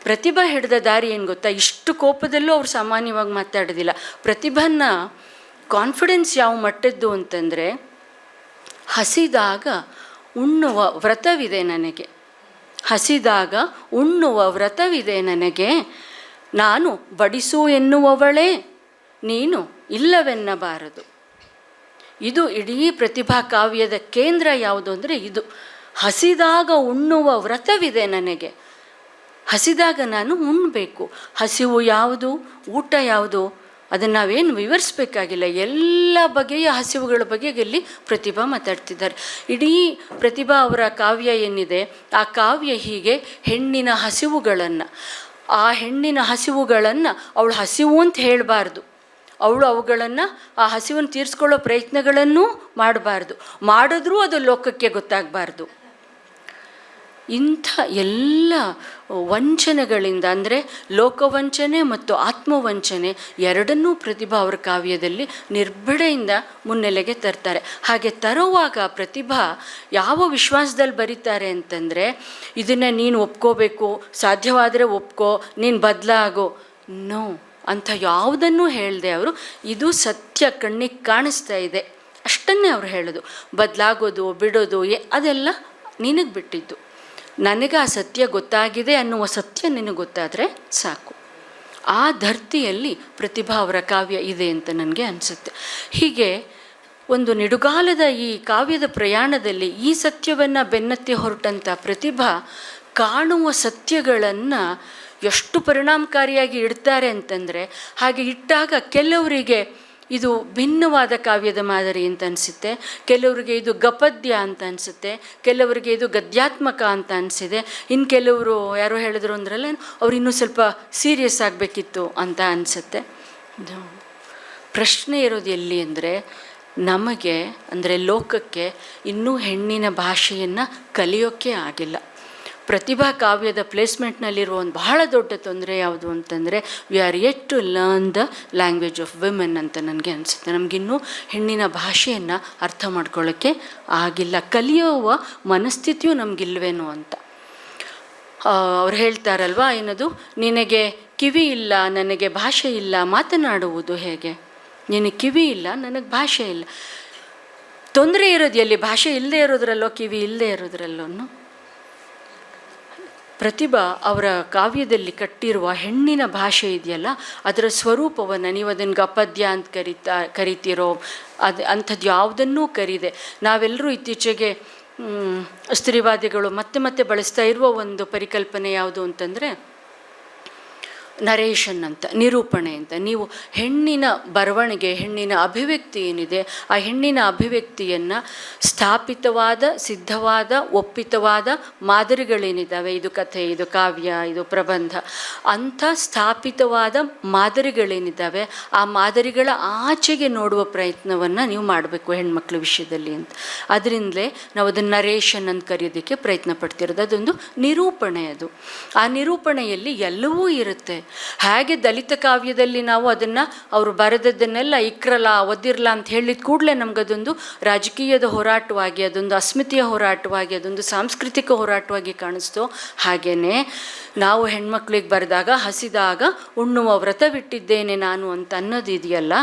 ಪ್ರತಿಭಾ ಹಿಡಿದ ದಾರಿ ಏನು ಗೊತ್ತಾ? ಇಷ್ಟು ಕೋಪದಲ್ಲೂ ಅವ್ರು ಸಾಮಾನ್ಯವಾಗಿ ಮಾತಾಡೋದಿಲ್ಲ. ಪ್ರತಿಭನ್ನ ಕಾನ್ಫಿಡೆನ್ಸ್ ಯಾವ ಮಟ್ಟದ್ದು ಅಂತಂದರೆ, ಹಸಿದಾಗ ಉಣ್ಣುವ ವ್ರತವಿದೆ ನನಗೆ, ಹಸಿದಾಗ ಉಣ್ಣುವ ವ್ರತವಿದೆ ನನಗೆ, ನಾನು ಬಡಿಸು ಎನ್ನುವವಳೇ ನೀನು ಇಲ್ಲವೆನ್ನಬಾರದು. ಇದು ಇಡೀ ಪ್ರತಿಭಾ ಕಾವ್ಯದ ಕೇಂದ್ರ ಯಾವುದು ಅಂದರೆ ಇದು. ಹಸಿದಾಗ ಉಣ್ಣುವ ವ್ರತವಿದೆ ನನಗೆ. ಹಸಿದಾಗ ನಾನು ಉಣ್ಣಬೇಕು. ಹಸಿವು ಯಾವುದು, ಊಟ ಯಾವುದು, ಅದನ್ನು ನಾವೇನು ವಿವರಿಸಬೇಕಾಗಿಲ್ಲ. ಎಲ್ಲ ಬಗೆಯ ಹಸಿವುಗಳ ಬಗೆಗೆ ಇಲ್ಲಿ ಪ್ರತಿಭಾ ಮಾತಾಡ್ತಿದ್ದಾರೆ. ಇಡೀ ಪ್ರತಿಭಾ ಅವರ ಕಾವ್ಯ ಏನಿದೆ, ಆ ಕಾವ್ಯ ಹೀಗೆ ಹೆಣ್ಣಿನ ಹಸಿವುಗಳನ್ನು, ಆ ಹೆಣ್ಣಿನ ಹಸಿವುಗಳನ್ನು ಅವಳು ಹಸಿವು ಅಂತ ಹೇಳಬಾರ್ದು. ಅವಳು ಅವುಗಳನ್ನು, ಆ ಹಸಿವನ್ನು ತೀರಿಸ್ಕೊಳ್ಳೋ ಪ್ರಯತ್ನಗಳನ್ನೂ ಮಾಡಬಾರ್ದು. ಮಾಡಿದ್ರೂ ಅದು ಲೋಕಕ್ಕೆ ಗೊತ್ತಾಗಬಾರ್ದು. ಇಂಥ ಎಲ್ಲ ವಂಚನೆಗಳಿಂದ, ಅಂದರೆ ಲೋಕವಂಚನೆ ಮತ್ತು ಆತ್ಮವಂಚನೆ ಎರಡನ್ನೂ ಪ್ರತಿಭಾ ಅವರ ಕಾವ್ಯದಲ್ಲಿ ನಿರ್ಭಡೆಯಿಂದ ಮುನ್ನೆಲೆಗೆ ತರ್ತಾರೆ. ಹಾಗೆ ತರುವಾಗ ಪ್ರತಿಭಾ ಯಾವ ವಿಶ್ವಾಸದಲ್ಲಿ ಬರೀತಾರೆ ಅಂತಂದರೆ, ಇದನ್ನು ನೀನು ಒಪ್ಕೋಬೇಕು, ಸಾಧ್ಯವಾದರೆ ಒಪ್ಕೋ, ನೀನು ಬದಲಾಗೋ, ನೋ ಅಂಥ ಯಾವುದನ್ನೂ ಹೇಳಿದೆ ಅವರು. ಇದು ಸತ್ಯ ಕಣ್ಣಿಗೆ ಕಾಣಿಸ್ತಾ ಇದೆ ಅಷ್ಟನ್ನೇ ಅವ್ರು ಹೇಳೋದು. ಬದಲಾಗೋದು ಬಿಡೋದು ಅದೆಲ್ಲ ನಿನಗೆ ಬಿಟ್ಟಿದ್ದು. ನನಗೆ ಆ ಸತ್ಯ ಗೊತ್ತಾಗಿದೆ ಅನ್ನುವ ಸತ್ಯ ನಿನಗೆ ಗೊತ್ತಾದರೆ ಸಾಕು. ಆ ಧರ್ತಿಯಲ್ಲಿ ಪ್ರತಿಭಾ ಅವರ ಕಾವ್ಯ ಇದೆ ಅಂತ ನನಗೆ ಅನಿಸುತ್ತೆ. ಹೀಗೆ ಒಂದು ನಿಡುಗಾಲದ ಈ ಕಾವ್ಯದ ಪ್ರಯಾಣದಲ್ಲಿ ಈ ಸತ್ಯವನ್ನು ಬೆನ್ನತ್ತಿ ಹೊರಟಂಥ ಪ್ರತಿಭಾ ಕಾಣುವ ಸತ್ಯಗಳನ್ನು ಎಷ್ಟು ಪರಿಣಾಮಕಾರಿಯಾಗಿ ಇಡ್ತಾರೆ ಅಂತಂದರೆ, ಹಾಗೆ ಇಟ್ಟಾಗ ಕೆಲವರಿಗೆ ಇದು ಭಿನ್ನವಾದ ಕಾವ್ಯದ ಮಾದರಿ ಅಂತ ಅನಿಸುತ್ತೆ, ಕೆಲವರಿಗೆ ಇದು ಗಪದ್ಯ ಅಂತ ಅನಿಸುತ್ತೆ, ಕೆಲವರಿಗೆ ಇದು ಗದ್ಯಾತ್ಮಕ ಅಂತ ಅನಿಸಿದೆ, ಇನ್ನು ಕೆಲವರು ಯಾರೋ ಹೇಳಿದ್ರು ಅಂದ್ರಲ್ಲ, ಅವ್ರು ಇನ್ನೂ ಸ್ವಲ್ಪ ಸೀರಿಯಸ್ ಆಗಬೇಕಿತ್ತು ಅಂತ ಅನಿಸುತ್ತೆ. ಪ್ರಶ್ನೆ ಇರೋದು ಎಲ್ಲಿ ಅಂದರೆ, ನಮಗೆ ಅಂದರೆ ಲೋಕಕ್ಕೆ ಇನ್ನೂ ಹೆಣ್ಣಿನ ಭಾಷೆಯನ್ನು ಕಲಿಯೋಕ್ಕೆ ಆಗಿಲ್ಲ. ಪ್ರತಿಭಾ ಕಾವ್ಯದ ಪ್ಲೇಸ್ಮೆಂಟ್ನಲ್ಲಿರುವ ಒಂದು ಬಹಳ ದೊಡ್ಡ ತೊಂದರೆ ಯಾವುದು ಅಂತಂದರೆ, we are yet to learn the language of women ಅಂತ ನನಗೆ ಅನಿಸುತ್ತೆ. ನಮಗಿನ್ನೂ ಹೆಣ್ಣಿನ ಭಾಷೆಯನ್ನು ಅರ್ಥ ಮಾಡ್ಕೊಳ್ಳೋಕ್ಕೆ ಆಗಿಲ್ಲ, ಕಲಿಯುವ ಮನಸ್ಥಿತಿಯೂ ನಮಗಿಲ್ವೇನೋ ಅಂತ. ಅವ್ರು ಹೇಳ್ತಾರಲ್ವ, ಏನದು, ನಿನಗೆ ಕಿವಿ ಇಲ್ಲ, ನನಗೆ ಭಾಷೆ ಇಲ್ಲ, ಮಾತನಾಡುವುದು ಹೇಗೆ? ನಿನಗೆ ಕಿವಿ ಇಲ್ಲ, ನನಗೆ ಭಾಷೆ ಇಲ್ಲ. ತೊಂದರೆ ಇರೋದು ಎಲ್ಲಿ? ಭಾಷೆ ಇಲ್ಲದೆ ಇರೋದ್ರಲ್ಲೋ, ಕಿವಿ ಇಲ್ಲದೆ ಇರೋದ್ರಲ್ಲೋ? ಪ್ರತಿಭಾ ಅವರ ಕಾವ್ಯದಲ್ಲಿ ಕಟ್ಟಿರುವ ಹೆಣ್ಣಿನ ಭಾಷೆ ಇದೆಯಲ್ಲ, ಅದರ ಸ್ವರೂಪವನ್ನು ನೀವು ಅದನ್ನು ಗಪದ್ಯ ಅಂತ ಕರಿತೀರೋ, ಅಂಥದ್ದು ಯಾವುದನ್ನೂ ಕರೀದೆ. ನಾವೆಲ್ಲರೂ ಇತ್ತೀಚೆಗೆ ಸ್ತ್ರೀವಾದಿಗಳು ಮತ್ತೆ ಬಳಸ್ತಾ ಇರುವ ಒಂದು ಪರಿಕಲ್ಪನೆ ಯಾವುದು ಅಂತಂದರೆ ನರೇಷನ್ ಅಂತ, ನಿರೂಪಣೆ ಅಂತ. ನೀವು ಹೆಣ್ಣಿನ ಬರವಣಿಗೆ, ಹೆಣ್ಣಿನ ಅಭಿವ್ಯಕ್ತಿ ಏನಿದೆ, ಆ ಹೆಣ್ಣಿನ ಅಭಿವ್ಯಕ್ತಿಯನ್ನು ಸ್ಥಾಪಿತವಾದ, ಸಿದ್ಧವಾದ, ಒಪ್ಪಿತವಾದ ಮಾದರಿಗಳೇನಿದ್ದಾವೆ, ಇದು ಕಥೆ, ಇದು ಕಾವ್ಯ, ಇದು ಪ್ರಬಂಧ, ಅಂಥ ಸ್ಥಾಪಿತವಾದ ಮಾದರಿಗಳೇನಿದ್ದಾವೆ, ಆ ಮಾದರಿಗಳ ಆಚೆಗೆ ನೋಡುವ ಪ್ರಯತ್ನವನ್ನು ನೀವು ಮಾಡಬೇಕು ಹೆಣ್ಮಕ್ಳ ವಿಷಯದಲ್ಲಿ ಅಂತ. ಅದರಿಂದಲೇ ನಾವು ಅದನ್ನು ನರೇಷನ್ ಅಂತ ಕರೆಯೋದಕ್ಕೆ ಪ್ರಯತ್ನ ಪಡ್ತಿರೋದು. ಅದೊಂದು ನಿರೂಪಣೆ. ಅದು ಆ ನಿರೂಪಣೆಯಲ್ಲಿ ಎಲ್ಲವೂ ಇರುತ್ತೆ. ಹಾಗೆ ದಲಿತ ಕಾವ್ಯದಲ್ಲಿ ನಾವು ಅದನ್ನು ಅವರು ಬರೆದದ್ದನ್ನೆಲ್ಲ ಇಕ್ರಲ್ಲ, ಒದ್ದಿರಲ್ಲ ಅಂತ ಹೇಳಿದ ಕೂಡಲೇ ನಮಗದೊಂದು ರಾಜಕೀಯದ ಹೋರಾಟವಾಗಿ, ಅದೊಂದು ಅಸ್ಮಿತೆಯ ಹೋರಾಟವಾಗಿ, ಅದೊಂದು ಸಾಂಸ್ಕೃತಿಕ ಹೋರಾಟವಾಗಿ ಕಾಣಿಸ್ತೋ, ಹಾಗೆಯೇ ನಾವು ಹೆಣ್ಮಕ್ಳಿಗೆ ಬರೆದಾಗ ಹಸಿದಾಗ ಉಣ್ಣುವ ವ್ರತವಿಟ್ಟಿದ್ದೇನೆ ನಾನು ಅಂತ ಅನ್ನೋದಿದೆಯಲ್ಲ,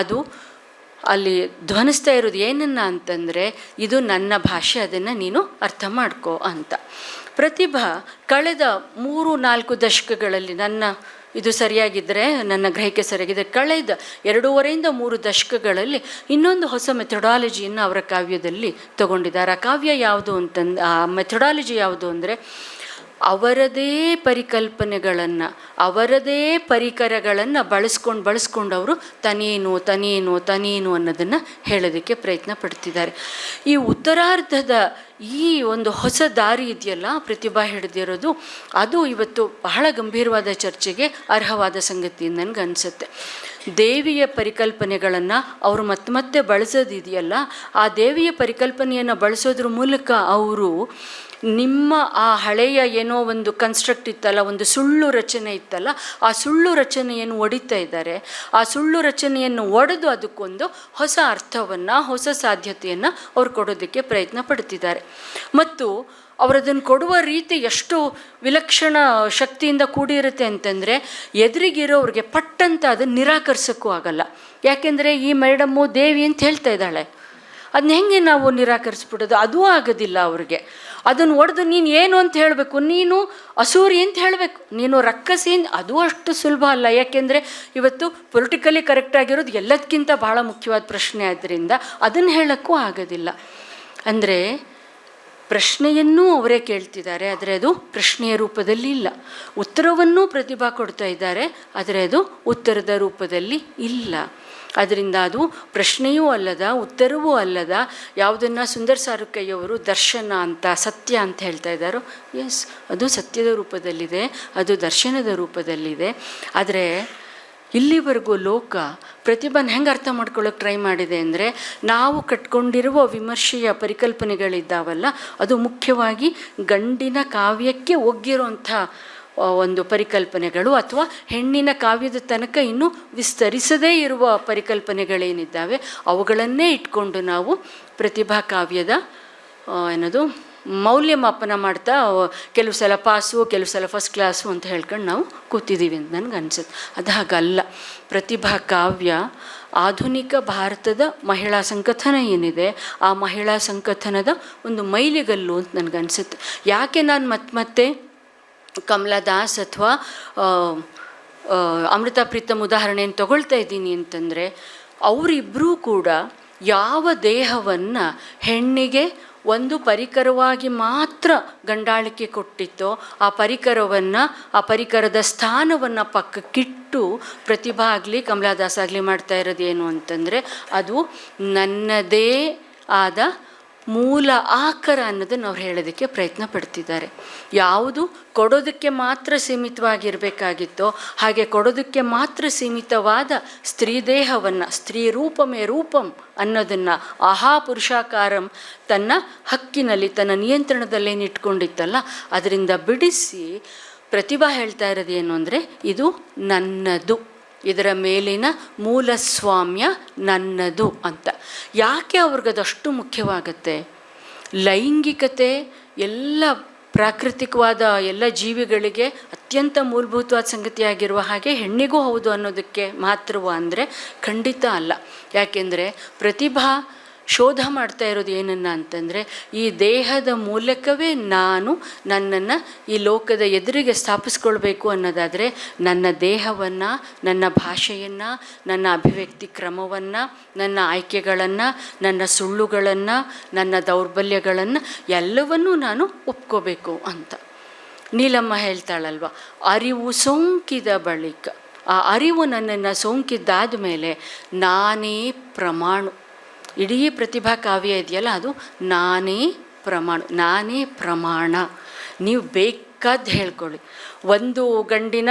ಅದು ಅಲ್ಲಿ ಧ್ವನಿಸ್ತಾ ಇರೋದು ಏನನ್ನ ಅಂತಂದರೆ, ಇದು ನನ್ನ ಭಾಷೆ, ಅದನ್ನು ನೀನು ಅರ್ಥ ಮಾಡ್ಕೋ ಅಂತ. ಪ್ರತಿಭಾ ಕಳೆದ 3-4 ದಶಕಗಳಲ್ಲಿ, ಇದು ಸರಿಯಾಗಿದ್ದರೆ, ನನ್ನ ಗ್ರಹಿಕೆ ಸರಿಯಾಗಿದ್ದರೆ, ಕಳೆದ 2.5-3 ದಶಕಗಳಲ್ಲಿ ಇನ್ನೊಂದು ಹೊಸ ಮೆಥಡಾಲಜಿಯನ್ನು ಅವರ ಕಾವ್ಯದಲ್ಲಿ ತಗೊಂಡಿದ್ದಾರೆ. ಆ ಕಾವ್ಯ ಯಾವುದು ಆ ಮೆಥಡಾಲಜಿ ಯಾವುದು ಅಂದರೆ, ಅವರದೇ ಪರಿಕಲ್ಪನೆಗಳನ್ನು, ಅವರದೇ ಪರಿಕರಗಳನ್ನು ಬಳಸ್ಕೊಂಡು ಅವರು ತನೇನು ಅನ್ನೋದನ್ನು ಹೇಳೋದಕ್ಕೆ ಪ್ರಯತ್ನ ಪಡ್ತಿದ್ದಾರೆ. ಈ ಉತ್ತರಾರ್ಧದ ಈ ಒಂದು ಹೊಸ ದಾರಿ ಇದೆಯಲ್ಲ ಪ್ರತಿಭಾ ಹಿಡಿದಿರೋದು, ಅದು ಇವತ್ತು ಬಹಳ ಗಂಭೀರವಾದ ಚರ್ಚೆಗೆ ಅರ್ಹವಾದ ಸಂಗತಿ ನನಗನ್ಸುತ್ತೆ. ದೇವಿಯ ಪರಿಕಲ್ಪನೆಗಳನ್ನು ಅವರು ಮತ್ತೆ ಬಳಸೋದಿದೆಯಲ್ಲ, ಆ ದೇವಿಯ ಪರಿಕಲ್ಪನೆಯನ್ನು ಬಳಸೋದ್ರ ಮೂಲಕ ಅವರು ನಿಮ್ಮ ಆ ಹಳೆಯ ಏನೋ ಒಂದು ಕನ್ಸ್ಟ್ರಕ್ಟ್ ಇತ್ತಲ್ಲ, ಒಂದು ಸುಳ್ಳು ರಚನೆ ಇತ್ತಲ್ಲ, ಆ ಸುಳ್ಳು ರಚನೆಯನ್ನು ಒಡಿತಾ ಇದ್ದಾರೆ. ಆ ಸುಳ್ಳು ರಚನೆಯನ್ನು ಒಡೆದು ಅದಕ್ಕೊಂದು ಹೊಸ ಅರ್ಥವನ್ನು, ಹೊಸ ಸಾಧ್ಯತೆಯನ್ನು ಅವ್ರು ಕೊಡೋದಕ್ಕೆ ಪ್ರಯತ್ನ ಪಡ್ತಿದ್ದಾರೆ. ಮತ್ತು ಅವರದನ್ನು ಕೊಡುವ ರೀತಿ ಎಷ್ಟು ವಿಲಕ್ಷಣ ಶಕ್ತಿಯಿಂದ ಕೂಡಿರುತ್ತೆ ಅಂತಂದರೆ, ಎದುರಿಗಿರೋರಿಗೆ ಪಟ್ಟಂತ ಅದನ್ನು ನಿರಾಕರಿಸೋಕ್ಕೂ ಆಗಲ್ಲ. ಯಾಕೆಂದರೆ ಈ ಮೇಡಮ್ಮು ದೇವಿ ಅಂತ ಹೇಳ್ತಾ ಇದ್ದಾಳೆ, ಅದನ್ನ ಹೆಂಗೆ ನಾವು ನಿರಾಕರಿಸ್ಬಿಡೋದು? ಅದೂ ಆಗೋದಿಲ್ಲ ಅವ್ರಿಗೆ. ಅದನ್ನು ಒಡೆದು ನೀನು ಏನು ಅಂತ ಹೇಳಬೇಕು, ನೀನು ಅಸೂರಿ ಅಂತ ಹೇಳಬೇಕು, ನೀನು ರಕ್ಕಸಿ, ಅದು ಅಷ್ಟು ಸುಲಭ ಅಲ್ಲ. ಯಾಕೆಂದರೆ ಇವತ್ತು ಪೊಲಿಟಿಕಲಿ ಕರೆಕ್ಟ್ ಆಗಿರೋದು ಎಲ್ಲದಕ್ಕಿಂತ ಭಾಳ ಮುಖ್ಯವಾದ ಪ್ರಶ್ನೆ. ಆದ್ದರಿಂದ ಅದನ್ನು ಹೇಳೋಕ್ಕೂ ಆಗೋದಿಲ್ಲ. ಅಂದರೆ ಪ್ರಶ್ನೆಯನ್ನೂ ಅವರೇ ಕೇಳ್ತಿದ್ದಾರೆ, ಆದರೆ ಅದು ಪ್ರಶ್ನೆಯ ರೂಪದಲ್ಲಿ ಇಲ್ಲ. ಉತ್ತರವನ್ನೂ ಪ್ರತಿಭಾ ಕೊಡ್ತಾ ಇದ್ದಾರೆ, ಆದರೆ ಅದು ಉತ್ತರದ ರೂಪದಲ್ಲಿ ಇಲ್ಲ. ಅದರಿಂದ ಅದು ಪ್ರಶ್ನೆಯೂ ಅಲ್ಲದ, ಉತ್ತರವೂ ಅಲ್ಲದ ಯಾವುದನ್ನು ಸುಂದರ್ ಸಾರುಕೈಯವರು ದರ್ಶನ ಅಂತ, ಸತ್ಯ ಅಂತ ಹೇಳ್ತಾ ಇದ್ದಾರೋ, ಎಸ್, ಅದು ಸತ್ಯದ ರೂಪದಲ್ಲಿದೆ, ಅದು ದರ್ಶನದ ರೂಪದಲ್ಲಿದೆ. ಆದರೆ ಇಲ್ಲಿವರೆಗೂ ಲೋಕ ಪ್ರತಿಭಾನ ಹೆಂಗೆ ಅರ್ಥ ಮಾಡ್ಕೊಳ್ಳೋಕೆ ಟ್ರೈ ಮಾಡಿದೆ ಅಂದರೆ, ನಾವು ಕಟ್ಕೊಂಡಿರುವ ವಿಮರ್ಶೆಯ ಪರಿಕಲ್ಪನೆಗಳಿದ್ದಾವಲ್ಲ, ಅದು ಮುಖ್ಯವಾಗಿ ಗಂಡಿನ ಕಾವ್ಯಕ್ಕೆ ಒಗ್ಗಿರೋಂಥ ಒಂದು ಪರಿಕಲ್ಪನೆಗಳು, ಅಥವಾ ಹೆಣ್ಣಿನ ಕಾವ್ಯದ ತನಕ ಇನ್ನೂ ವಿಸ್ತರಿಸದೇ ಇರುವ ಪರಿಕಲ್ಪನೆಗಳೇನಿದ್ದಾವೆ ಅವುಗಳನ್ನೇ ಇಟ್ಕೊಂಡು ನಾವು ಪ್ರತಿಭಾ ಕಾವ್ಯದ ಏನದು ಮೌಲ್ಯಮಾಪನ ಮಾಡ್ತಾ ಕೆಲವು ಸಲ ಪಾಸು, ಕೆಲವು ಸಲ ಫಸ್ಟ್ ಕ್ಲಾಸು ಅಂತ ಹೇಳ್ಕೊಂಡು ನಾವು ಕೂತಿದ್ದೀವಿ ಅಂತ ನನಗೆ ಅನಿಸುತ್ತೆ. ಅದು ಹಾಗಲ್ಲ. ಪ್ರತಿಭಾ ಕಾವ್ಯ ಆಧುನಿಕ ಭಾರತದ ಮಹಿಳಾ ಸಂಕಥನ ಏನಿದೆ, ಆ ಮಹಿಳಾ ಸಂಕಥನದ ಒಂದು ಮೈಲಿಗಲ್ಲು ಅಂತ ನನಗನ್ಸುತ್ತೆ. ಯಾಕೆ ನಾನು ಮತ್ತೆ ಕಮಲಾ ದಾಸ್ ಅಥವಾ ಅಮೃತಾ ಪ್ರೀತಮ್ ಉದಾಹರಣೆಯನ್ನು ತಗೊಳ್ತಾ ಇದ್ದೀನಿ ಅಂತಂದರೆ, ಅವರಿಬ್ಬರೂ ಕೂಡ ಯಾವ ದೇಹವನ್ನು ಹೆಣ್ಣಿಗೆ ಒಂದು ಪರಿಕರವಾಗಿ ಮಾತ್ರ ಗಂಡಾಳಿಕೆ ಕೊಟ್ಟಿತ್ತೋ, ಆ ಪರಿಕರದ ಸ್ಥಾನವನ್ನು ಪಕ್ಕಕ್ಕಿಟ್ಟು ಪ್ರತಿಭಾ ಆಗಲಿ ಕಮಲಾ ದಾಸ್ ಆಗಲಿ ಮಾಡ್ತಾ ಇರೋದು ಏನು ಅಂತಂದರೆ, ಅದು ನನ್ನದೇ ಆದ ಮೂಲ ಆಕಾರ ಅನ್ನೋದನ್ನು ಅವ್ರು ಹೇಳೋದಕ್ಕೆ ಪ್ರಯತ್ನ ಪಡ್ತಿದ್ದಾರೆ. ಯಾವುದು ಕೊಡೋದಕ್ಕೆ ಮಾತ್ರ ಸೀಮಿತವಾಗಿರಬೇಕಾಗಿತ್ತೋ ಹಾಗೆ ಕೊಡೋದಕ್ಕೆ ಮಾತ್ರ ಸೀಮಿತವಾದ ಸ್ತ್ರೀ ದೇಹವನ್ನು, ಸ್ತ್ರೀ ರೂಪಮೇ ರೂಪಂ ಅನ್ನೋದನ್ನು, ಆಹಾ ಪುರುಷಾಕಾರಂ ತನ್ನ ಹಕ್ಕಿನಲ್ಲಿ, ತನ್ನ ನಿಯಂತ್ರಣದಲ್ಲೇನು ಇಟ್ಕೊಂಡಿತ್ತಲ್ಲ, ಅದರಿಂದ ಬಿಡಿಸಿ ಪ್ರತಿಭಾ ಹೇಳ್ತಾ ಇರೋದು ಏನು ಅಂದರೆ, ಇದು ನನ್ನದು, ಇದರ ಮೇಲಿನ ಮೂಲ ಸ್ವಾಮ್ಯ ನನ್ನದು ಅಂತ. ಯಾಕೆ ಅವ್ರಿಗದಷ್ಟು ಮುಖ್ಯವಾಗತ್ತೆ? ಲೈಂಗಿಕತೆ ಎಲ್ಲ ಪ್ರಾಕೃತಿಕವಾದ ಎಲ್ಲ ಜೀವಿಗಳಿಗೆ ಅತ್ಯಂತ ಮೂಲಭೂತವಾದ ಸಂಗತಿಯಾಗಿರುವ ಹಾಗೆ ಹೆಣ್ಣಿಗೂ ಹೌದು ಅನ್ನೋದಕ್ಕೆ ಮಾತ್ರವ ಅಂದರೆ ಖಂಡಿತ ಅಲ್ಲ. ಯಾಕೆಂದರೆ ಪ್ರತಿಭಾ ಶೋಧ ಮಾಡ್ತಾ ಇರೋದು ಏನನ್ನ ಅಂತಂದರೆ, ಈ ದೇಹದ ಮೂಲಕವೇ ನಾನು ನನ್ನನ್ನು ಈ ಲೋಕದ ಎದುರಿಗೆ ಸ್ಥಾಪಿಸ್ಕೊಳ್ಬೇಕು ಅನ್ನೋದಾದರೆ, ನನ್ನ ದೇಹವನ್ನು, ನನ್ನ ಭಾಷೆಯನ್ನು, ನನ್ನ ಅಭಿವ್ಯಕ್ತಿ ಕ್ರಮವನ್ನು, ನನ್ನ ಆಯ್ಕೆಗಳನ್ನು, ನನ್ನ ಸುಳ್ಳುಗಳನ್ನು, ನನ್ನ ದೌರ್ಬಲ್ಯಗಳನ್ನು ಎಲ್ಲವನ್ನೂ ನಾನು ಒಪ್ಕೋಬೇಕು ಅಂತ. ನೀಲಮ್ಮ ಹೇಳ್ತಾಳಲ್ವ, ಅರಿವು ಸೋಂಕಿದ ಬಳಿಕ, ಆ ಅರಿವು ನನ್ನನ್ನು ಸೋಂಕಿದ್ದಾದ ಮೇಲೆ ನಾನೇ ಪ್ರಮಾಣ. ಇಡೀ ಪ್ರತಿಭಾ ಕಾವ್ಯ ಇದೆಯಲ್ಲ, ಅದು ನಾನೇ ಪ್ರಮಾಣ. ನೀವು ಬೇಕಾದ ಹೇಳ್ಕೊಳ್ಳಿ. ಒಂದು ಗಂಡಿನ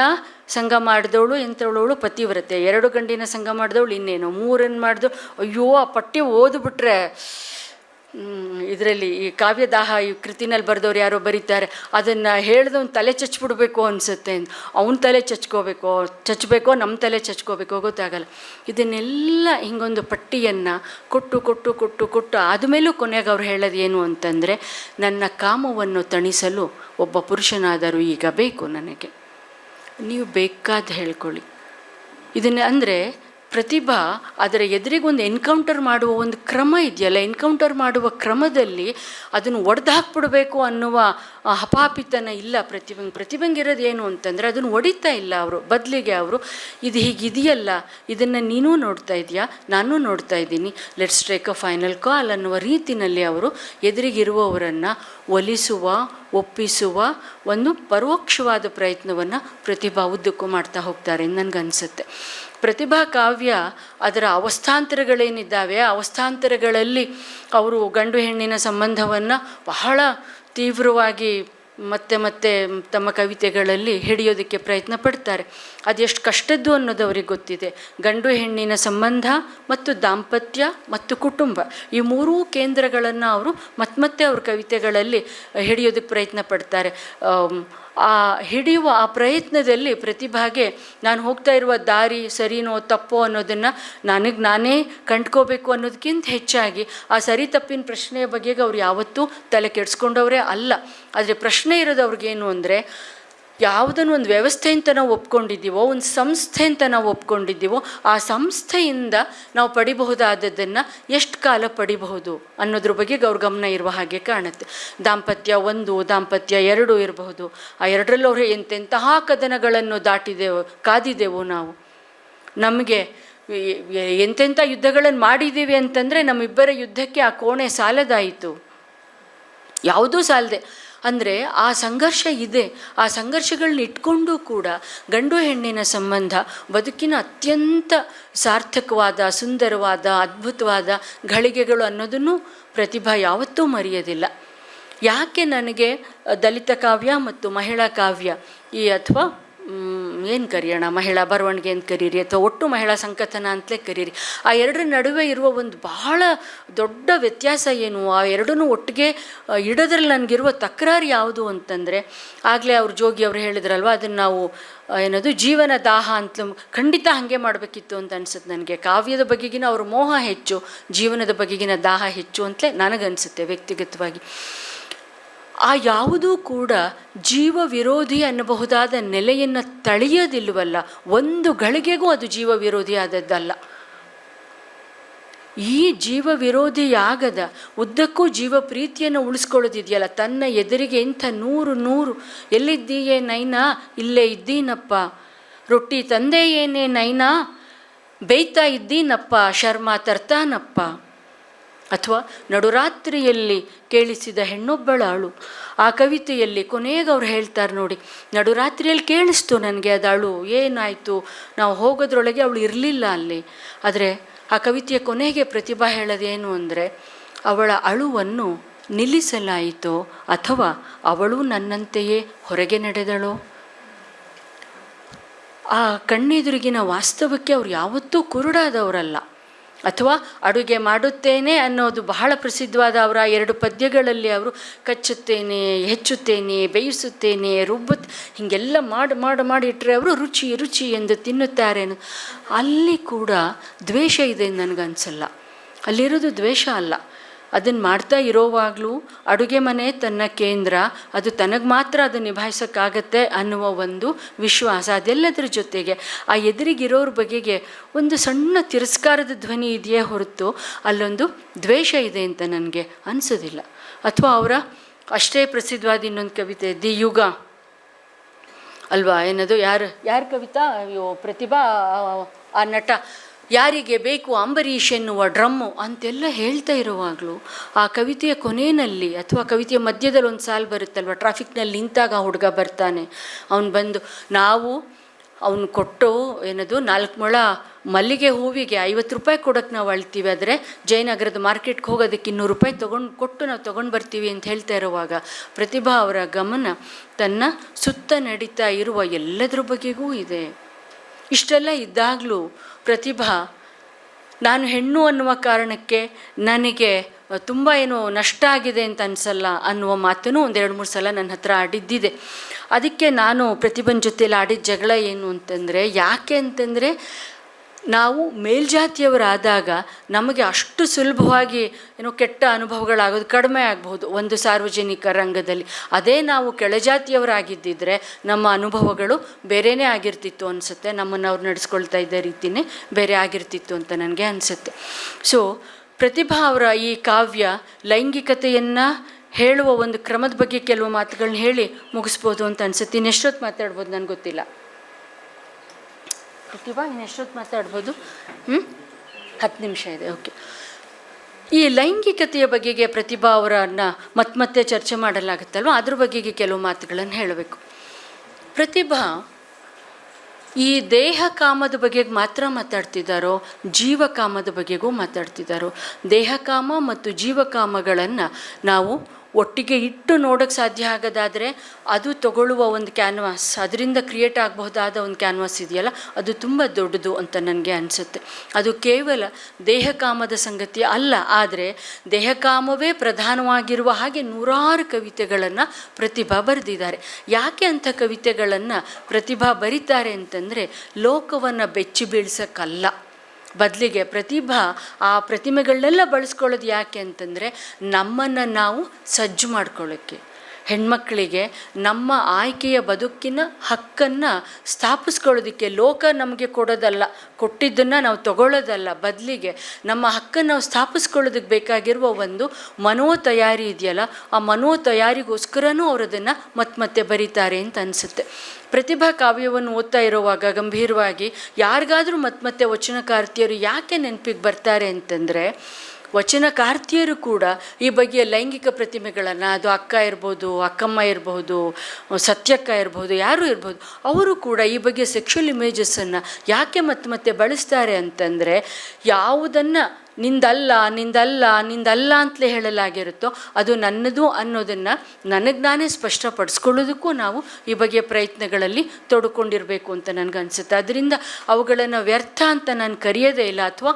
ಸಂಘ ಮಾಡಿದವಳು ಎಂಥವಳು ಪತಿವ್ರತೆ, 2 ಗಂಡಿನ ಸಂಘ ಮಾಡಿದವಳು ಇನ್ನೇನು, 3 ಮಾಡಿದವಳು, ಅಯ್ಯೋ ಆ ಪಟ್ಟಿ ಓದ್ಬಿಟ್ರೆ ಇದರಲ್ಲಿ ಈ ಕಾವ್ಯದಾಹ ಈ ಕೃತಿನಲ್ಲಿ ಬರೆದವ್ರು ಯಾರೋ ಬರೀತಾರೆ, ಅದನ್ನು ಹೇಳಿದವ್ನು ತಲೆ ಚಚ್ಬಿಡ್ಬೇಕು ಅನಿಸುತ್ತೆ. ಅವನ ತಲೆ ಚಚ್ಚಬೇಕೋ ನಮ್ಮ ತಲೆ ಚಚ್ಕೋಬೇಕೋ ಗೊತ್ತಾಗಲ್ಲ. ಇದನ್ನೆಲ್ಲ ಹಿಂಗೊಂದು ಪಟ್ಟಿಯನ್ನು ಕೊಟ್ಟು ಆದಮೇಲೂ ಕೊನೆಗೆ ಅವ್ರು ಹೇಳೋದು ಏನು ಅಂತಂದರೆ, ನನ್ನ ಕಾಮವನ್ನು ತಣಿಸಲು ಒಬ್ಬ ಪುರುಷನಾದರೂ ಈಗ ಬೇಕು ನನಗೆ. ನೀವು ಬೇಕಾದ ಹೇಳ್ಕೊಳ್ಳಿ ಇದನ್ನು. ಅಂದರೆ ಪ್ರತಿಭಾ ಅದರ ಎದುರಿಗೊಂದು ಎನ್ಕೌಂಟರ್ ಮಾಡುವ ಒಂದು ಕ್ರಮ ಇದೆಯಲ್ಲ, ಎನ್ಕೌಂಟರ್ ಮಾಡುವ ಕ್ರಮದಲ್ಲಿ ಅದನ್ನು ಒಡೆದು ಹಾಕ್ಬಿಡ್ಬೇಕು ಅನ್ನುವ ಹಪಾಪಿತನ ಇಲ್ಲ ಪ್ರತಿಭೆಂಗಿರೋದು ಏನು ಅಂತಂದರೆ, ಅದನ್ನು ಹೊಡಿತಾ ಇಲ್ಲ ಅವರು. ಬದಲಿಗೆ ಅವರು ಇದು ಹೀಗಿದೆಯಲ್ಲ, ಇದನ್ನು ನೀನೂ ನೋಡ್ತಾ ಇದೆಯಾ, ನಾನೂ ನೋಡ್ತಾ ಇದ್ದೀನಿ, let's take a final call ಅನ್ನುವ ರೀತಿಯಲ್ಲಿ ಅವರು ಎದುರಿಗಿರುವವರನ್ನು ಒಲಿಸುವ, ಒಪ್ಪಿಸುವ ಒಂದು ಪರೋಕ್ಷವಾದ ಪ್ರಯತ್ನವನ್ನು ಪ್ರತಿಭಾ ಉದ್ದಕ್ಕೂ ಮಾಡ್ತಾ ಹೋಗ್ತಾರೆ ನನಗನ್ಸುತ್ತೆ. ಪ್ರತಿಭಾ ಕಾವ್ಯ ಅದರ ಅವಸ್ಥಾಂತರಗಳೇನಿದ್ದಾವೆ, ಆ ಅವಸ್ಥಾಂತರಗಳಲ್ಲಿ ಅವರು ಗಂಡು ಹೆಣ್ಣಿನ ಸಂಬಂಧವನ್ನು ಬಹಳ ತೀವ್ರವಾಗಿ ಮತ್ತೆ ತಮ್ಮ ಕವಿತೆಗಳಲ್ಲಿ ಹಿಡಿಯೋದಕ್ಕೆ ಪ್ರಯತ್ನ ಪಡ್ತಾರೆ. ಅದೆಷ್ಟು ಕಷ್ಟದ್ದು ಅನ್ನೋದು ಅವ್ರಿಗೆ ಗೊತ್ತಿದೆ. ಗಂಡು ಹೆಣ್ಣಿನ ಸಂಬಂಧ ಮತ್ತು ದಾಂಪತ್ಯ ಮತ್ತು ಕುಟುಂಬ, ಈ 3 ಕೇಂದ್ರಗಳನ್ನು ಅವರು ಮತ್ತೆ ಅವ್ರ ಕವಿತೆಗಳಲ್ಲಿ ಹಿಡಿಯೋದಕ್ಕೆ ಪ್ರಯತ್ನ ಪಡ್ತಾರೆ. ಆ ಹಿಡಿಯುವ ಆ ಪ್ರಯತ್ನದಲ್ಲಿ ಪ್ರತಿಭಾಗೆ ನಾನು ಹೋಗ್ತಾ ಇರುವ ದಾರಿ ಸರಿನೋ ತಪ್ಪೋ ಅನ್ನೋದನ್ನು ನಾನೇ ಕಂಡ್ಕೋಬೇಕು ಅನ್ನೋದಕ್ಕಿಂತ ಹೆಚ್ಚಾಗಿ ಆ ಸರಿ ತಪ್ಪಿನ ಪ್ರಶ್ನೆಯ ಬಗೆಗೆ ಅವ್ರು ಯಾವತ್ತೂ ತಲೆ ಕೆಡಿಸ್ಕೊಂಡವರೇ ಅಲ್ಲ. ಆದರೆ ಪ್ರಶ್ನೆ ಇರೋದು ಅವ್ರಿಗೇನು ಅಂದರೆ, ಯಾವುದನ್ನು ಒಂದು ವ್ಯವಸ್ಥೆ ಅಂತ ನಾವು ಒಪ್ಕೊಂಡಿದ್ದೀವೋ, ಒಂದು ಸಂಸ್ಥೆ ಅಂತ ನಾವು ಒಪ್ಕೊಂಡಿದ್ದೀವೋ, ಆ ಸಂಸ್ಥೆಯಿಂದ ನಾವು ಪಡಿಬಹುದಾದದ್ದನ್ನು ಎಷ್ಟು ಕಾಲ ಪಡಿಬಹುದು ಅನ್ನೋದ್ರ ಬಗ್ಗೆ ಅವ್ರ ಗಮನ ಇರುವ ಹಾಗೆ ಕಾಣುತ್ತೆ. ದಾಂಪತ್ಯ 1, ದಾಂಪತ್ಯ 2 ಇರಬಹುದು. ಆ 2ರಲ್ಲೂ ಅವರು ಎಂತೆಂತಹ ಕದನಗಳನ್ನು ಕಾದಿದ್ದೆವು ನಾವು. ನಮಗೆ ಎಂತೆಂಥ ಯುದ್ಧಗಳನ್ನು ಮಾಡಿದ್ದೀವಿ ಅಂತಂದರೆ ನಮ್ಮಿಬ್ಬರ ಯುದ್ಧಕ್ಕೆ ಆ ಕೋಣೆ ಸಾಲದಾಯಿತು, ಯಾವುದೂ ಸಾಲದೆ. ಅಂದರೆ ಆ ಸಂಘರ್ಷ ಇದೆ. ಆ ಸಂಘರ್ಷಗಳನ್ನ ಇಟ್ಕೊಂಡು ಕೂಡ ಗಂಡು ಹೆಣ್ಣಿನ ಸಂಬಂಧ ಬದುಕಿನ ಅತ್ಯಂತ ಸಾರ್ಥಕವಾದ, ಸುಂದರವಾದ, ಅದ್ಭುತವಾದ ಘಳಿಗೆಗಳು ಅನ್ನೋದನ್ನು ಪ್ರತಿಭಾ ಯಾವತ್ತೂ ಮರೆಯೋದಿಲ್ಲ. ಯಾಕೆ ನನಗೆ ದಲಿತ ಕಾವ್ಯ ಮತ್ತು ಮಹಿಳಾ ಕಾವ್ಯ ಅಥವಾ ಏನು ಕರೆಯೋಣ, ಮಹಿಳಾ ಬರವಣಿಗೆ ಅಂತ ಕರೀರಿ ಅಥವಾ ಒಟ್ಟು ಮಹಿಳಾ ಸಂಕಥನ ಅಂತಲೇ ಕರೀರಿ, ಆ 2 ನಡುವೆ ಇರುವ ಒಂದು ಬಹಳ ದೊಡ್ಡ ವ್ಯತ್ಯಾಸ ಏನು, ಆ 2 ಒಟ್ಟಿಗೆ ಇಡೋದ್ರಲ್ಲಿ ನನಗಿರುವ ತಕರಾರು ಯಾವುದು ಅಂತಂದರೆ, ಆಗಲೇ ಅವ್ರು ಜೋಗಿ ಅವರು ಹೇಳಿದ್ರಲ್ವ, ಅದನ್ನು ನಾವು ಏನದು ಜೀವನ ದಾಹ ಅಂತ ಖಂಡಿತ ಹಾಗೆ ಮಾಡಬೇಕಿತ್ತು ಅಂತ ಅನಿಸುತ್ತೆ ನನಗೆ. ಕಾವ್ಯದ ಬಗೆಗಿನ ಅವ್ರ ಮೋಹ ಹೆಚ್ಚು, ಜೀವನದ ಬಗೆಗಿನ ದಾಹ ಹೆಚ್ಚು ಅಂತಲೇ ನನಗನ್ಸುತ್ತೆ ವ್ಯಕ್ತಿಗತವಾಗಿ. ಆ ಯಾವುದೂ ಕೂಡ ಜೀವ ವಿರೋಧಿ ಅನ್ನಬಹುದಾದ ನೆಲೆಯನ್ನು ತಳೆಯೋದಿಲ್ವಲ್ಲ, ಒಂದು ಗಳಿಗೆಗೂ ಅದು ಜೀವ ವಿರೋಧಿ ಆದದ್ದಲ್ಲ. ಈ ಜೀವ ವಿರೋಧಿಯಾಗದ ಉದ್ದಕ್ಕೂ ಜೀವ ಪ್ರೀತಿಯನ್ನು ಉಳಿಸ್ಕೊಳ್ಳೋದಿದೆಯಲ್ಲ, ತನ್ನ ಎದುರಿಗೆ ಇಂಥ 100 ಎಲ್ಲಿದ್ದೀಯೇ ನೈನಾ, ಇಲ್ಲೇ ಇದ್ದೀನಪ್ಪ, ರೊಟ್ಟಿ ತಂದೆ ಏನೇ ನೈನಾ, ಬೇಯ್ತಾ ಇದ್ದೀನಪ್ಪ, ಶರ್ಮ ತರ್ತಾನಪ್ಪ. ಅಥವಾ ನಡುರಾತ್ರಿಯಲ್ಲಿ ಕೇಳಿಸಿದ ಹೆಣ್ಣೊಬ್ಬಳ ಅಳು, ಆ ಕವಿತೆಯಲ್ಲಿ ಕೊನೆಗೆ ಅವ್ರು ಹೇಳ್ತಾರೆ ನೋಡಿ, ನಡುರಾತ್ರಿಯಲ್ಲಿ ಕೇಳಿಸ್ತು ನನಗೆ ಅದು ಅಳು, ಏನಾಯಿತು, ನಾವು ಹೋಗೋದ್ರೊಳಗೆ ಅವಳು ಇರಲಿಲ್ಲ ಅಲ್ಲಿ. ಆದರೆ ಆ ಕವಿತೆಯ ಕೊನೆಗೆ ಪ್ರತಿಭಾ ಹೇಳೋದೇನು ಅಂದರೆ, ಅವಳ ಅಳುವನ್ನು ನಿಲ್ಲಿಸಲಾಯಿತೋ ಅಥವಾ ಅವಳು ನನ್ನಂತೆಯೇ ಹೊರಗೆ ನಡೆದಳೋ. ಆ ಕಣ್ಣೆದುರಿಗಿನ ವಾಸ್ತವಕ್ಕೆ ಅವ್ರು ಯಾವತ್ತೂ ಕುರುಡಾದವರಲ್ಲ. ಅಥವಾ ಅಡುಗೆ ಮಾಡುತ್ತೇನೆ ಅನ್ನೋದು ಬಹಳ ಪ್ರಸಿದ್ಧವಾದ ಅವರ 2 ಪದ್ಯಗಳಲ್ಲಿ ಅವರು ಕಚ್ಚುತ್ತೇನೆ, ಹೆಚ್ಚುತ್ತೇನೆ, ಬೇಯಿಸುತ್ತೇನೆ, ಹೀಗೆಲ್ಲ ಮಾಡಿಟ್ರೆ ಅವರು ರುಚಿ ರುಚಿ ಎಂದು ತಿನ್ನುತ್ತಾರೆ. ಅಲ್ಲಿ ಕೂಡ ದ್ವೇಷ ಇದೆ ನನಗನ್ಸಲ್ಲ. ಅಲ್ಲಿರೋದು ದ್ವೇಷ ಅಲ್ಲ. ಅದನ್ನು ಮಾಡ್ತಾ ಇರೋವಾಗಲೂ ಅಡುಗೆ ಮನೆ ತನ್ನ ಕೇಂದ್ರ, ಅದು ತನಗೆ ಮಾತ್ರ ಅದು ನಿಭಾಯಿಸೋಕ್ಕಾಗತ್ತೆ ಅನ್ನುವ ಒಂದು ವಿಶ್ವಾಸ. ಅದೆಲ್ಲದರ ಜೊತೆಗೆ ಆ ಎದುರಿಗಿರೋರ ಬಗೆಗೆ ಒಂದು ಸಣ್ಣ ತಿರಸ್ಕಾರದ ಧ್ವನಿ ಇದೆಯೇ ಹೊರತು ಅಲ್ಲೊಂದು ದ್ವೇಷ ಇದೆ ಅಂತ ನನಗೆ ಅನಿಸೋದಿಲ್ಲ. ಅಥವಾ ಅವರ ಅಷ್ಟೇ ಪ್ರಸಿದ್ಧವಾದ ಇನ್ನೊಂದು ಕವಿತೆ ದಿ ಯುಗ ಅಲ್ವಾ, ಏನದು ಯಾರು ಕವಿತಾ, ಅಯ್ಯೋ ಪ್ರತಿಭಾ, ಆ ನಟ, ಯಾರಿಗೆ ಬೇಕು ಅಂಬರೀಷ್ ಎನ್ನುವ ಡ್ರಮ್ಮು ಅಂತೆಲ್ಲ ಹೇಳ್ತಾ ಇರುವಾಗಲೂ ಆ ಕವಿತೆಯ ಕೊನೆಯಲ್ಲಿ ಅಥವಾ ಕವಿತೆಯ ಮಧ್ಯದಲ್ಲಿ ಒಂದು ಸಾಲು ಬರುತ್ತಲ್ವ, ಟ್ರಾಫಿಕ್ನಲ್ಲಿ ನಿಂತಾಗ ಹುಡುಗ ಬರ್ತಾನೆ, ಅವನು ಬಂದು ಅವನು ಕೊಟ್ಟು ಏನದು 4 ಮೊಳ ಮಲ್ಲಿಗೆ ಹೂವಿಗೆ 50 ರೂಪಾಯಿ ಕೊಡೋಕ್ಕೆ ನಾವು ಅಳ್ತೀವಿ, ಆದರೆ ಜಯನಗರದ ಮಾರ್ಕೆಟ್ಗೆ ಹೋಗೋದಕ್ಕೆ 200 ರೂಪಾಯಿ ಕೊಟ್ಟು ನಾವು ತೊಗೊಂಡು ಬರ್ತೀವಿ ಅಂತ ಹೇಳ್ತಾ ಇರುವಾಗ ಪ್ರತಿಭಾ ಅವರ ಗಮನ ತನ್ನ ಸುತ್ತ ನಡೀತಾ ಇರುವ ಎಲ್ಲದರ ಬಗೆಗೂ ಇದೆ. ಇಷ್ಟೆಲ್ಲ ಇದ್ದಾಗಲೂ ಪ್ರತಿಭಾ ನಾನು ಹೆಣ್ಣು ಅನ್ನುವ ಕಾರಣಕ್ಕೆ ನನಗೆ ತುಂಬ ಏನೋ ನಷ್ಟ ಆಗಿದೆ ಅಂತ ಅನಿಸಲ್ಲ ಅನ್ನುವ ಮಾತನ್ನು 1-2-3 ಸಲ ನನ್ನ ಹತ್ರ ಆಡಿದ್ದಿದೆ. ಅದಕ್ಕೆ ನಾನು ಪ್ರತಿಭೆನ ಜೊತೆಯಲ್ಲಿ ಆಡಿದ ಜಗಳ ಏನು ಅಂತಂದರೆ, ಯಾಕೆ ಅಂತಂದರೆ ನಾವು ಮೇಲ್ಜಾತಿಯವರಾದಾಗ ನಮಗೆ ಅಷ್ಟು ಸುಲಭವಾಗಿ ಏನೋ ಕೆಟ್ಟ ಅನುಭವಗಳಾಗೋದು ಕಡಿಮೆ ಆಗಬಹುದು ಒಂದು ಸಾರ್ವಜನಿಕ ರಂಗದಲ್ಲಿ. ಅದೇ ನಾವು ಕೆಳಜಾತಿಯವರಾಗಿದ್ದಿದ್ರೆ ನಮ್ಮ ಅನುಭವಗಳು ಬೇರೆಯೇ ಆಗಿರ್ತಿತ್ತು ಅನಿಸುತ್ತೆ, ನಮ್ಮನ್ನು ಅವ್ರು ನಡೆಸ್ಕೊಳ್ತಾ ಇದ್ದ ರೀತಿಯೇ ಬೇರೆ ಆಗಿರ್ತಿತ್ತು ಅಂತ ನನಗೆ ಅನಿಸುತ್ತೆ. ಸೊ ಪ್ರತಿಭಾ ಅವರ ಈ ಕಾವ್ಯ ಲೈಂಗಿಕತೆಯನ್ನು ಹೇಳುವ ಒಂದು ಕ್ರಮದ ಬಗ್ಗೆ ಕೆಲವು ಮಾತುಗಳನ್ನ ಹೇಳಿ ಮುಗಿಸ್ಬೋದು ಅಂತ ಅನಿಸುತ್ತೆ. ಇನ್ನೆಷ್ಟೊತ್ತು ಮಾತಾಡ್ಬೋದು ನನಗೆ ಗೊತ್ತಿಲ್ಲ. ಪ್ರತಿಭಾ ಇನ್ನೆಷ್ಟೊತ್ತು ಮಾತಾಡ್ಬೋದು? 10 ನಿಮಿಷ ಇದೆ. ಓಕೆ. ಈ ಲೈಂಗಿಕತೆಯ ಬಗೆಗೆ ಪ್ರತಿಭಾ ಅವರನ್ನು ಮತ್ತೆ ಚರ್ಚೆ ಮಾಡಲಾಗುತ್ತಲ್ವ, ಅದ್ರ ಬಗೆಗೆ ಕೆಲವು ಮಾತುಗಳನ್ನು ಹೇಳಬೇಕು. ಪ್ರತಿಭಾ ಈ ದೇಹ ಕಾಮದ ಬಗೆಗೆ ಮಾತ್ರ ಮಾತಾಡ್ತಿದ್ದಾರೋ, ಜೀವಕಾಮದ ಬಗೆಗೂ ಮಾತಾಡ್ತಿದ್ದಾರೋ? ದೇಹಕಾಮ ಮತ್ತು ಜೀವಕಾಮಗಳನ್ನು ನಾವು ಒಟ್ಟಿಗೆ ಇಟ್ಟು ನೋಡೋಕ್ಕೆ ಸಾಧ್ಯ ಆಗೋದಾದರೆ ಅದು ತಗೊಳ್ಳುವ ಒಂದು ಕ್ಯಾನ್ವಾಸ್, ಅದರಿಂದ ಕ್ರಿಯೇಟ್ ಆಗಬಹುದಾದ ಒಂದು ಕ್ಯಾನ್ವಾಸ್ ಇದೆಯಲ್ಲ, ಅದು ತುಂಬ ದೊಡ್ಡದು ಅಂತ ನನಗೆ ಅನಿಸುತ್ತೆ. ಅದು ಕೇವಲ ದೇಹಕಾಮದ ಸಂಗತಿ ಅಲ್ಲ, ಆದರೆ ದೇಹಕಾಮವೇ ಪ್ರಧಾನವಾಗಿರುವ ಹಾಗೆ 100 ಕವಿತೆಗಳನ್ನು ಪ್ರತಿಭಾ ಬರೆದಿದ್ದಾರೆ. ಯಾಕೆ ಅಂಥ ಕವಿತೆಗಳನ್ನು ಪ್ರತಿಭಾ ಬರೀತಾರೆ ಅಂತಂದರೆ ಲೋಕವನ್ನು ಬೆಚ್ಚಿ ಬೀಳ್ಸೋಕ್ಕಲ್ಲ, ಬದಲಿಗೆ ಪ್ರತಿಭಾ ಆ ಪ್ರತಿಮೆಗಳನ್ನೆಲ್ಲ ಬಳಸ್ಕೊಳ್ಳೋದು ಯಾಕೆ ಅಂತಂದರೆ ನಮ್ಮನ್ನು ನಾವು ಸಜ್ಜು ಮಾಡ್ಕೊಳ್ಳೋಕ್ಕೆ, ಹೆಣ್ಮಕ್ಕಳಿಗೆ ನಮ್ಮ ಆಯ್ಕೆಯ ಬದುಕಿನ ಹಕ್ಕನ್ನು ಸ್ಥಾಪಿಸ್ಕೊಳ್ಳೋದಕ್ಕೆ ಲೋಕ ನಮಗೆ ಕೊಡೋದಲ್ಲ, ಕೊಟ್ಟಿದ್ದನ್ನು ನಾವು ತಗೊಳ್ಳೋದಲ್ಲ, ಬದಲಿಗೆ ನಮ್ಮ ಹಕ್ಕನ್ನು ನಾವು ಸ್ಥಾಪಿಸ್ಕೊಳ್ಳೋದಕ್ಕೆ ಬೇಕಾಗಿರುವ ಒಂದು ಮನೋ ತಯಾರಿ ಇದೆಯಲ್ಲ, ಆ ಮನೋ ತಯಾರಿಗೋಸ್ಕರನೂ ಅವರು ಅದನ್ನು ಮತ್ತೆ ಬರೀತಾರೆ ಅಂತ ಅನಿಸುತ್ತೆ. ಪ್ರತಿಭಾ ಕಾವ್ಯವನ್ನು ಓದ್ತಾ ಇರುವಾಗ ಗಂಭೀರವಾಗಿ ಯಾರಿಗಾದರೂ ಮತ್ತೆ ವಚನಕಾರ್ತಿಯರು ಯಾಕೆ ನೆನಪಿಗೆ ಬರ್ತಾರೆ ಅಂತಂದರೆ, ವಚನಕಾರ್ತಿಯರು ಕೂಡ ಈ ಬಗೆಯ ಲೈಂಗಿಕ ಪ್ರತಿಮೆಗಳನ್ನು, ಅದು ಅಕ್ಕ ಇರ್ಬೋದು, ಅಕ್ಕಮ್ಮ ಇರಬಹುದು, ಸತ್ಯಕ್ಕ ಇರ್ಬೋದು, ಯಾರೂ ಇರ್ಬೋದು, ಅವರು ಕೂಡ ಈ ಬಗೆಯ ಸೆಕ್ಷುವಲ್ ಇಮೇಜಸ್ಸನ್ನು ಯಾಕೆ ಮತ್ತೆ ಬಳಸ್ತಾರೆ ಅಂತಂದರೆ, ಯಾವುದನ್ನು ನಿಂದಲ್ಲ ಅಂತಲೇ ಹೇಳಲಾಗಿರುತ್ತೋ ಅದು ನನ್ನದು ಅನ್ನೋದನ್ನು ನನಗೆ ನಾನೇ ಸ್ಪಷ್ಟಪಡಿಸ್ಕೊಳ್ಳೋದಕ್ಕೂ ನಾವು ಈ ಬಗೆಯ ಪ್ರಯತ್ನಗಳಲ್ಲಿ ತೊಡ್ಕೊಂಡಿರಬೇಕು ಅಂತ ನನಗನ್ಸುತ್ತೆ. ಅದರಿಂದ ಅವುಗಳನ್ನು ವ್ಯರ್ಥ ಅಂತ ನಾನು ಕರೆಯೋದೇ ಇಲ್ಲ, ಅಥವಾ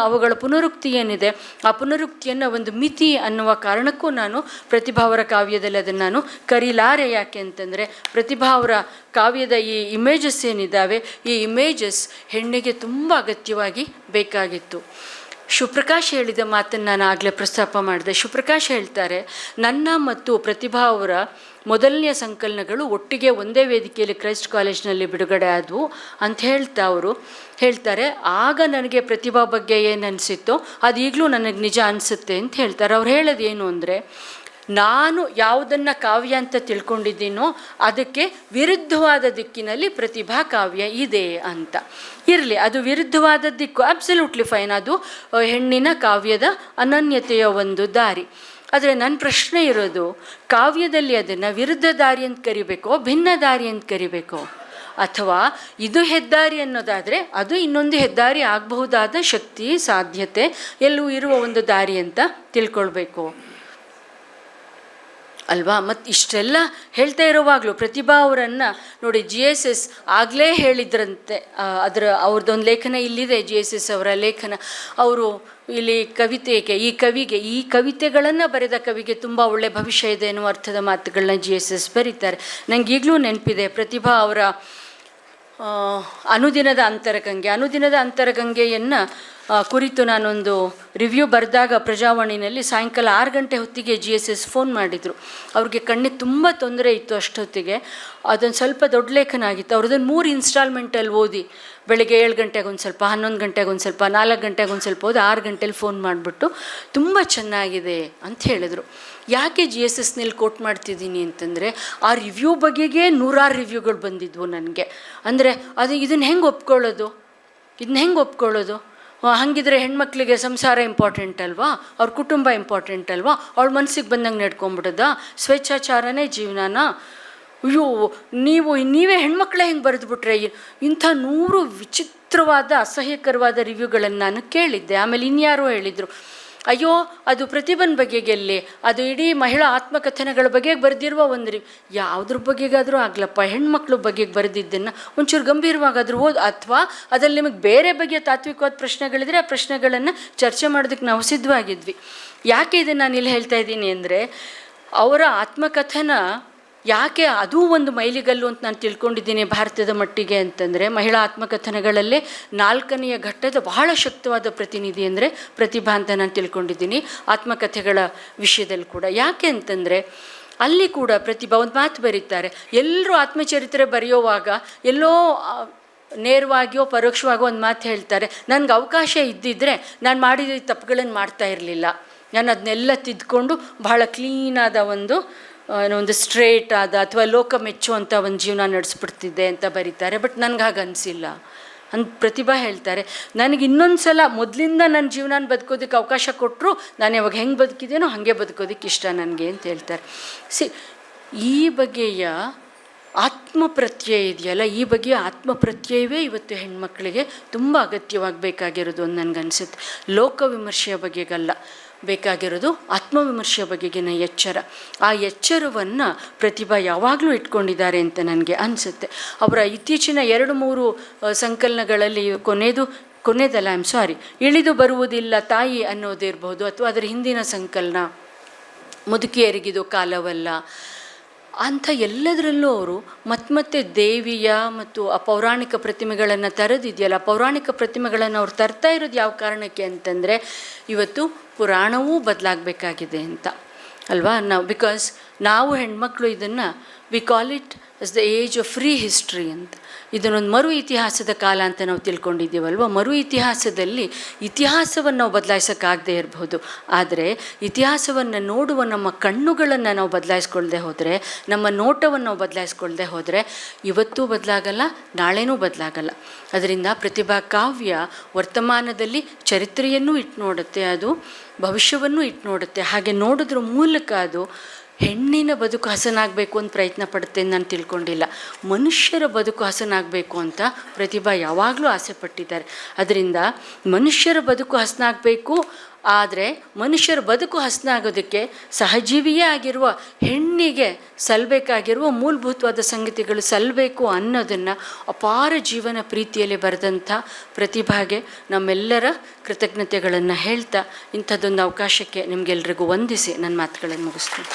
ಅವುಗಳ ಪುನರುಕ್ತಿ ಏನಿದೆ ಆ ಪುನರುಕ್ತಿಯನ್ನು ಒಂದು ಮಿತಿ ಅನ್ನುವ ಕಾರಣಕ್ಕೂ ನಾನು ಪ್ರತಿಭಾ ಅವರ ಕಾವ್ಯದಲ್ಲಿ ಅದನ್ನು ನಾನು ಕರೀಲಾರೆ. ಯಾಕೆ ಅಂತಂದರೆ ಪ್ರತಿಭಾ ಅವರ ಕಾವ್ಯದ ಈ ಇಮೇಜಸ್ ಏನಿದ್ದಾವೆ, ಈ ಇಮೇಜಸ್ ಹೆಣ್ಣಿಗೆ ತುಂಬ ಅಗತ್ಯವಾಗಿ ಬೇಕಾಗಿತ್ತು. ಶಿವಪ್ರಕಾಶ್ ಹೇಳಿದ ಮಾತನ್ನು ನಾನು ಆಗಲೇ ಪ್ರಸ್ತಾಪ ಮಾಡಿದೆ. ಶಿವಪ್ರಕಾಶ್ ಹೇಳ್ತಾರೆ, ನನ್ನ ಮತ್ತು ಪ್ರತಿಭಾ ಅವರ ಮೊದಲನೆಯ ಸಂಕಲನಗಳು ಒಟ್ಟಿಗೆ ಒಂದೇ ವೇದಿಕೆಯಲ್ಲಿ ಕ್ರೈಸ್ಟ್ ಕಾಲೇಜ್ನಲ್ಲಿ ಬಿಡುಗಡೆ ಆದವು ಅಂತ ಅವರು ಹೇಳ್ತಾರೆ. ಆಗ ನನಗೆ ಪ್ರತಿಭಾ ಬಗ್ಗೆ ಏನು ಅನಿಸಿತ್ತೋ ಅದು ಈಗಲೂ ನನಗೆ ನಿಜ ಅನಿಸುತ್ತೆ ಅಂತ ಹೇಳ್ತಾರೆ. ಅವ್ರು ಹೇಳೋದು ಏನು ಅಂದರೆ, ನಾನು ಯಾವುದನ್ನು ಕಾವ್ಯ ಅಂತ ತಿಳ್ಕೊಂಡಿದ್ದೀನೋ ಅದಕ್ಕೆ ವಿರುದ್ಧವಾದ ದಿಕ್ಕಿನಲ್ಲಿ ಪ್ರತಿಭಾ ಕಾವ್ಯ ಇದೆ ಅಂತ. ಇರಲಿ, ಅದು ವಿರುದ್ಧವಾದ ದಿಕ್ಕು, ಅಬ್ಸಲ್ಯೂಟ್ಲಿ ಫೈನ್, ಅದು ಹೆಣ್ಣಿನ ಕಾವ್ಯದ ಅನನ್ಯತೆಯ ಒಂದು ದಾರಿ. ಆದರೆ ನನ್ನ ಪ್ರಶ್ನೆ ಇರೋದು, ಕಾವ್ಯದಲ್ಲಿ ಅದನ್ನು ವಿರುದ್ಧ ದಾರಿ ಅಂತ ಕರಿಬೇಕೋ, ಭಿನ್ನ ದಾರಿ ಅಂತ ಕರಿಬೇಕೋ, ಅಥವಾ ಇದು ಹೆದ್ದಾರಿ ಅನ್ನೋದಾದರೆ ಅದು ಇನ್ನೊಂದು ಹೆದ್ದಾರಿ ಆಗಬಹುದಾದ ಶಕ್ತಿ, ಸಾಧ್ಯತೆ ಎಲ್ಲೂ ಇರುವ ಒಂದು ದಾರಿ ಅಂತ ತಿಳ್ಕೊಳ್ಬೇಕು ಅಲ್ವಾ? ಮತ್ತು ಇಷ್ಟೆಲ್ಲ ಹೇಳ್ತಾ ಇರೋವಾಗಲೂ ಪ್ರತಿಭಾ ಅವರನ್ನು ನೋಡಿ, GSS ಆಗಲೇ ಹೇಳಿದ್ರಂತೆ, ಅವ್ರದ್ದೊಂದು ಲೇಖನ ಇಲ್ಲಿದೆ, GSS ಅವರ ಲೇಖನ. ಅವರು ಇಲ್ಲಿ ಕವಿತೆಗೆ ಈ ಕವಿತೆಗಳನ್ನು ಬರೆದ ಕವಿಗೆ ತುಂಬ ಒಳ್ಳೆಯ ಭವಿಷ್ಯ ಇದೆ ಎನ್ನುವ ಅರ್ಥದ ಮಾತುಗಳನ್ನ GSS ಬರೀತಾರೆ. ನನಗೆ ಈಗಲೂ ನೆನಪಿದೆ ಪ್ರತಿಭಾ ಅವರ ಅನುದಿನದ ಅಂತರಗಂಗೆಯನ್ನು ಕುರಿತು ನಾನೊಂದು ರಿವ್ಯೂ ಬರೆದಾಗ ಪ್ರಜಾವಾಣಿನಲ್ಲಿ ಸಾಯಂಕಾಲ 6 ಗಂಟೆ ಹೊತ್ತಿಗೆ GSS ಫೋನ್ ಮಾಡಿದರು. ಅವ್ರಿಗೆ ಕಣ್ಣಿಗೆ ತುಂಬ ತೊಂದರೆ ಇತ್ತು ಅಷ್ಟೊತ್ತಿಗೆ. ಅದೊಂದು ಸ್ವಲ್ಪ ದೊಡ್ಡ ಲೇಖನ ಆಗಿತ್ತು. ಅವ್ರದ್ದೊಂದು 3 ಇನ್ಸ್ಟಾಲ್ಮೆಂಟಲ್ಲಿ ಓದಿ, ಬೆಳಗ್ಗೆ 7 ಗಂಟೆಗೆ ಒಂದು ಸ್ವಲ್ಪ, 11 ಗಂಟೆಗೆ ಒಂದು ಸ್ವಲ್ಪ, 4 ಗಂಟೆಗೆ ಒಂದು ಸ್ವಲ್ಪ ಓದಿ 6 ಗಂಟೆಲಿ ಫೋನ್ ಮಾಡಿಬಿಟ್ಟು ತುಂಬ ಚೆನ್ನಾಗಿದೆ ಅಂತ ಹೇಳಿದರು. ಯಾಕೆ GSSನಲ್ಲಿ ಕೋಟ್ ಮಾಡ್ತಿದ್ದೀನಿ ಅಂತಂದರೆ, ಆ ರಿವ್ಯೂ ಬಗೆಗೆ 100 ರಿವ್ಯೂಗಳು ಬಂದಿದ್ವು ನನಗೆ. ಅಂದರೆ ಇದನ್ನು ಹೆಂಗೆ ಒಪ್ಕೊಳ್ಳೋದು? ಹಾಗಿದ್ರೆ ಹೆಣ್ಮಕ್ಳಿಗೆ ಸಂಸಾರ ಇಂಪಾರ್ಟೆಂಟ್ ಅಲ್ವಾ, ಅವ್ರ ಕುಟುಂಬ ಇಂಪಾರ್ಟೆಂಟ್ ಅಲ್ವಾ, ಅವಳ ಮನಸ್ಸಿಗೆ ಬಂದಂಗೆ ನಡ್ಕೊಂಬಿಡೋದ, ಸ್ವೇಚ್ಛಾಚಾರನೇ ಜೀವನನ? ಅಯ್ಯೋ, ನೀವೇ ಹೆಣ್ಮಕ್ಳೇ ಹೆಂಗೆ ಬರೆದುಬಿಟ್ರೆ? ಇಂಥ 100 ವಿಚಿತ್ರವಾದ ಅಸಹ್ಯಕರವಾದ ರಿವ್ಯೂಗಳನ್ನು ನಾನು ಕೇಳಿದ್ದೆ. ಆಮೇಲೆ ಇನ್ಯಾರೋ ಹೇಳಿದರು, ಅಯ್ಯೋ ಅದು ಪ್ರತಿಭನ್ ಬಗೆಗೆಲ್ಲಿ, ಅದು ಇಡೀ ಮಹಿಳಾ ಆತ್ಮಕಥನಗಳ ಬಗೆಗೆ ಬರೆದಿರುವ ಒಂದು ಯಾವುದ್ರ ಬಗೆಗಾದರೂ ಆಗ್ಲಪ್ಪ, ಹೆಣ್ಮಕ್ಳು ಬಗೆಗೆ ಬರೆದಿದ್ದನ್ನು ಒಂಚೂರು ಗಂಭೀರವಾಗಾದರೂ ಓದು, ಅಥವಾ ಅದ್ರಲ್ಲಿ ನಿಮಗೆ ಬೇರೆ ಬಗೆಯ ತಾತ್ವಿಕವಾದ ಪ್ರಶ್ನೆಗಳಿದ್ರೆ ಆ ಪ್ರಶ್ನೆಗಳನ್ನು ಚರ್ಚೆ ಮಾಡೋದಕ್ಕೆ ನಾವು ಸಿದ್ಧವಾಗಿದ್ವಿ. ಯಾಕೆ ಇದನ್ನು ನಾನು ಇಲ್ಲಿ ಹೇಳ್ತಾ ಇದ್ದೀನಿ ಅಂದರೆ, ಅವರ ಆತ್ಮಕಥನ ಯಾಕೆ ಅದೂ ಒಂದು ಮೈಲಿಗಲ್ಲು ಅಂತ ನಾನು ತಿಳ್ಕೊಂಡಿದ್ದೀನಿ ಭಾರತದ ಮಟ್ಟಿಗೆ ಅಂತಂದರೆ, ಮಹಿಳಾ ಆತ್ಮಕಥನಗಳಲ್ಲೇ 4ನೆಯ ಘಟ್ಟದ ಬಹಳ ಶಕ್ತವಾದ ಪ್ರತಿನಿಧಿ ಅಂದರೆ ಪ್ರತಿಭಾ ಅಂತ ನಾನು ತಿಳ್ಕೊಂಡಿದ್ದೀನಿ, ಆತ್ಮಕಥೆಗಳ ವಿಷಯದಲ್ಲಿ ಕೂಡ. ಯಾಕೆ ಅಂತಂದರೆ ಅಲ್ಲಿ ಕೂಡ ಪ್ರತಿಭಾ ಒಂದು ಮಾತು ಬರೀತಾರೆ. ಎಲ್ಲರೂ ಆತ್ಮಚರಿತ್ರೆ ಬರೆಯೋವಾಗ ಎಲ್ಲೋ ನೇರವಾಗಿಯೋ ಪರೋಕ್ಷವಾಗಿಯೋ ಒಂದು ಮಾತು ಹೇಳ್ತಾರೆ, ನನಗೆ ಅವಕಾಶ ಇದ್ದಿದ್ದರೆ ನಾನು ಮಾಡಿದ ತಪ್ಪುಗಳನ್ನು ಮಾಡ್ತಾ ಇರಲಿಲ್ಲ, ನಾನು ಅದನ್ನೆಲ್ಲ ತಿದ್ದುಕೊಂಡು ಬಹಳ ಕ್ಲೀನಾದ ಒಂದು ಸ್ಟ್ರೇಟ್ ಆದ ಅಥವಾ ಲೋಕ ಮೆಚ್ಚುವಂಥ ಒಂದು ಜೀವನ ನಡೆಸ್ಬಿಡ್ತಿದ್ದೆ ಅಂತ ಬರೀತಾರೆ. ಬಟ್ ನನಗೆ ಹಾಗೆ ಅನಿಸಿಲ್ಲ ಅಂತ ಪ್ರತಿಭಾ ಹೇಳ್ತಾರೆ. ನನಗೆ ಇನ್ನೊಂದು ಸಲ ಮೊದಲಿಂದ ನನ್ನ ಜೀವನ ಬದುಕೋದಕ್ಕೆ ಅವಕಾಶ ಕೊಟ್ಟರು ನಾನು ಯಾವಾಗ ಹೆಂಗೆ ಬದುಕಿದ್ದೇನೋ ಹಾಗೆ ಬದುಕೋದಕ್ಕೆ ಇಷ್ಟ ನನಗೆ ಅಂತ ಹೇಳ್ತಾರೆ. ಈ ಬಗೆಯ ಆತ್ಮಪ್ರತ್ಯಯ ಇದೆಯಲ್ಲ, ಈ ಬಗೆಯ ಆತ್ಮಪ್ರತ್ಯಯವೇ ಇವತ್ತು ಹೆಣ್ಮಕ್ಳಿಗೆ ತುಂಬ ಅಗತ್ಯವಾಗಬೇಕಾಗಿರೋದು ಅಂತ ನನಗನ್ಸುತ್ತೆ. ಲೋಕವಿಮರ್ಶೆಯ ಬಗೆಗಲ್ಲ ಬೇಕಾಗಿರೋದು, ಆತ್ಮವಿಮರ್ಶೆಯ ಬಗೆಗಿನ ಎಚ್ಚರ. ಆ ಎಚ್ಚರವನ್ನು ಪ್ರತಿಭಾ ಯಾವಾಗಲೂ ಇಟ್ಕೊಂಡಿದ್ದಾರೆ ಅಂತ ನನಗೆ ಅನಿಸುತ್ತೆ. ಅವರ ಇತ್ತೀಚಿನ 2-3 ಸಂಕಲನಗಳಲ್ಲಿ ಕೊನೆಯದಲ್ಲ, ಇಳಿದು ಬರುವುದಿಲ್ಲ ತಾಯಿ ಅನ್ನೋದಿರ್ಬೋದು, ಅಥವಾ ಅದರ ಹಿಂದಿನ ಸಂಕಲನ ಮುದುಕಿಯರಿಗಿದು ಕಾಲವಲ್ಲ ಅಂಥ ಎಲ್ಲದರಲ್ಲೂ ಅವರು ಮತ್ತೆ ದೇವಿಯ ಮತ್ತು ಆ ಪೌರಾಣಿಕ ಪ್ರತಿಮೆಗಳನ್ನು ತರೋದಿದೆಯಲ್ಲ, ಪೌರಾಣಿಕ ಪ್ರತಿಮೆಗಳನ್ನು ಅವ್ರು ತರ್ತಾ ಇರೋದು ಯಾವ ಕಾರಣಕ್ಕೆ ಅಂತಂದರೆ, ಇವತ್ತು ಪುರಾಣವೂ ಬದಲಾಗಬೇಕಾಗಿದೆ ಅಂತ. ಅಲ್ವಾ. ಬಿಕಾಸ್ ನಾವು ಹೆಣ್ಮಕ್ಳು ಇದನ್ನು we call it as the age of free history ಅಂತ. ಇದನ್ನೊಂದು ಮರು ಇತಿಹಾಸದ ಕಾಲ ಅಂತ ನಾವು ತಿಳ್ಕೊಂಡಿದ್ದೀವಲ್ವ. ಮರು ಇತಿಹಾಸದಲ್ಲಿ ಇತಿಹಾಸವನ್ನು ನಾವು ಬದಲಾಯಿಸೋಕ್ಕಾಗದೇ ಇರಬಹುದು, ಆದರೆ ಇತಿಹಾಸವನ್ನು ನೋಡುವ ನಮ್ಮ ಕಣ್ಣುಗಳನ್ನು ನಾವು ಬದಲಾಯಿಸ್ಕೊಳ್ದೆ ಹೋದರೆ, ನಮ್ಮ ನೋಟವನ್ನು ನಾವು ಬದಲಾಯಿಸ್ಕೊಳ್ದೆ ಹೋದರೆ ಇವತ್ತೂ ಬದಲಾಗಲ್ಲ, ನಾಳೆನೂ ಬದಲಾಗಲ್ಲ. ಅದರಿಂದ ಪ್ರತಿಭಾ ಕಾವ್ಯ ವರ್ತಮಾನದಲ್ಲಿ ಚರಿತ್ರೆಯನ್ನು ಇಟ್ಟು ನೋಡುತ್ತೆ, ಅದು ಭವಿಷ್ಯವನ್ನು ಇಟ್ಟು ನೋಡುತ್ತೆ. ಹಾಗೆ ನೋಡೋದ್ರ ಮೂಲಕ ಅದು ಹೆಣ್ಣಿನ ಬದುಕು ಹಸನಾಗಬೇಕು ಅಂತ ಪ್ರಯತ್ನ ಪಡುತ್ತೆ ಅಂತ ನಾನು ತಿಳ್ಕೊಂಡಿಲ್ಲ. ಮನುಷ್ಯರ ಬದುಕು ಹಸನಾಗಬೇಕು ಅಂತ ಪ್ರತಿಭಾ ಯಾವಾಗಲೂ ಆಸೆ ಪಟ್ಟಿದ್ದಾರೆ. ಅದರಿಂದ ಮನುಷ್ಯರ ಬದುಕು ಹಸನಾಗಬೇಕು, ಆದರೆ ಮನುಷ್ಯರ ಬದುಕು ಹಸನಾಗೋದಕ್ಕೆ ಸಹಜೀವಿಯೇ ಆಗಿರುವ ಹೆಣ್ಣಿಗೆ ಸಲ್ಲಬೇಕಾಗಿರುವ ಮೂಲಭೂತವಾದ ಸಂಗತಿಗಳು ಸಲ್ಲಬೇಕು ಅನ್ನೋದನ್ನು ಅಪಾರ ಜೀವನ ಪ್ರೀತಿಯಲ್ಲಿ ಬರೆದಂಥ ಪ್ರತಿಭಾಗೆ ನಮ್ಮೆಲ್ಲರ ಕೃತಜ್ಞತೆಗಳನ್ನು ಹೇಳ್ತಾ ಇಂಥದ್ದೊಂದು ಅವಕಾಶಕ್ಕೆ ನಿಮಗೆಲ್ರಿಗೂ ವಂದಿಸಿ ನನ್ನ ಮಾತುಗಳನ್ನು ಮುಗಿಸ್ತೀನಿ.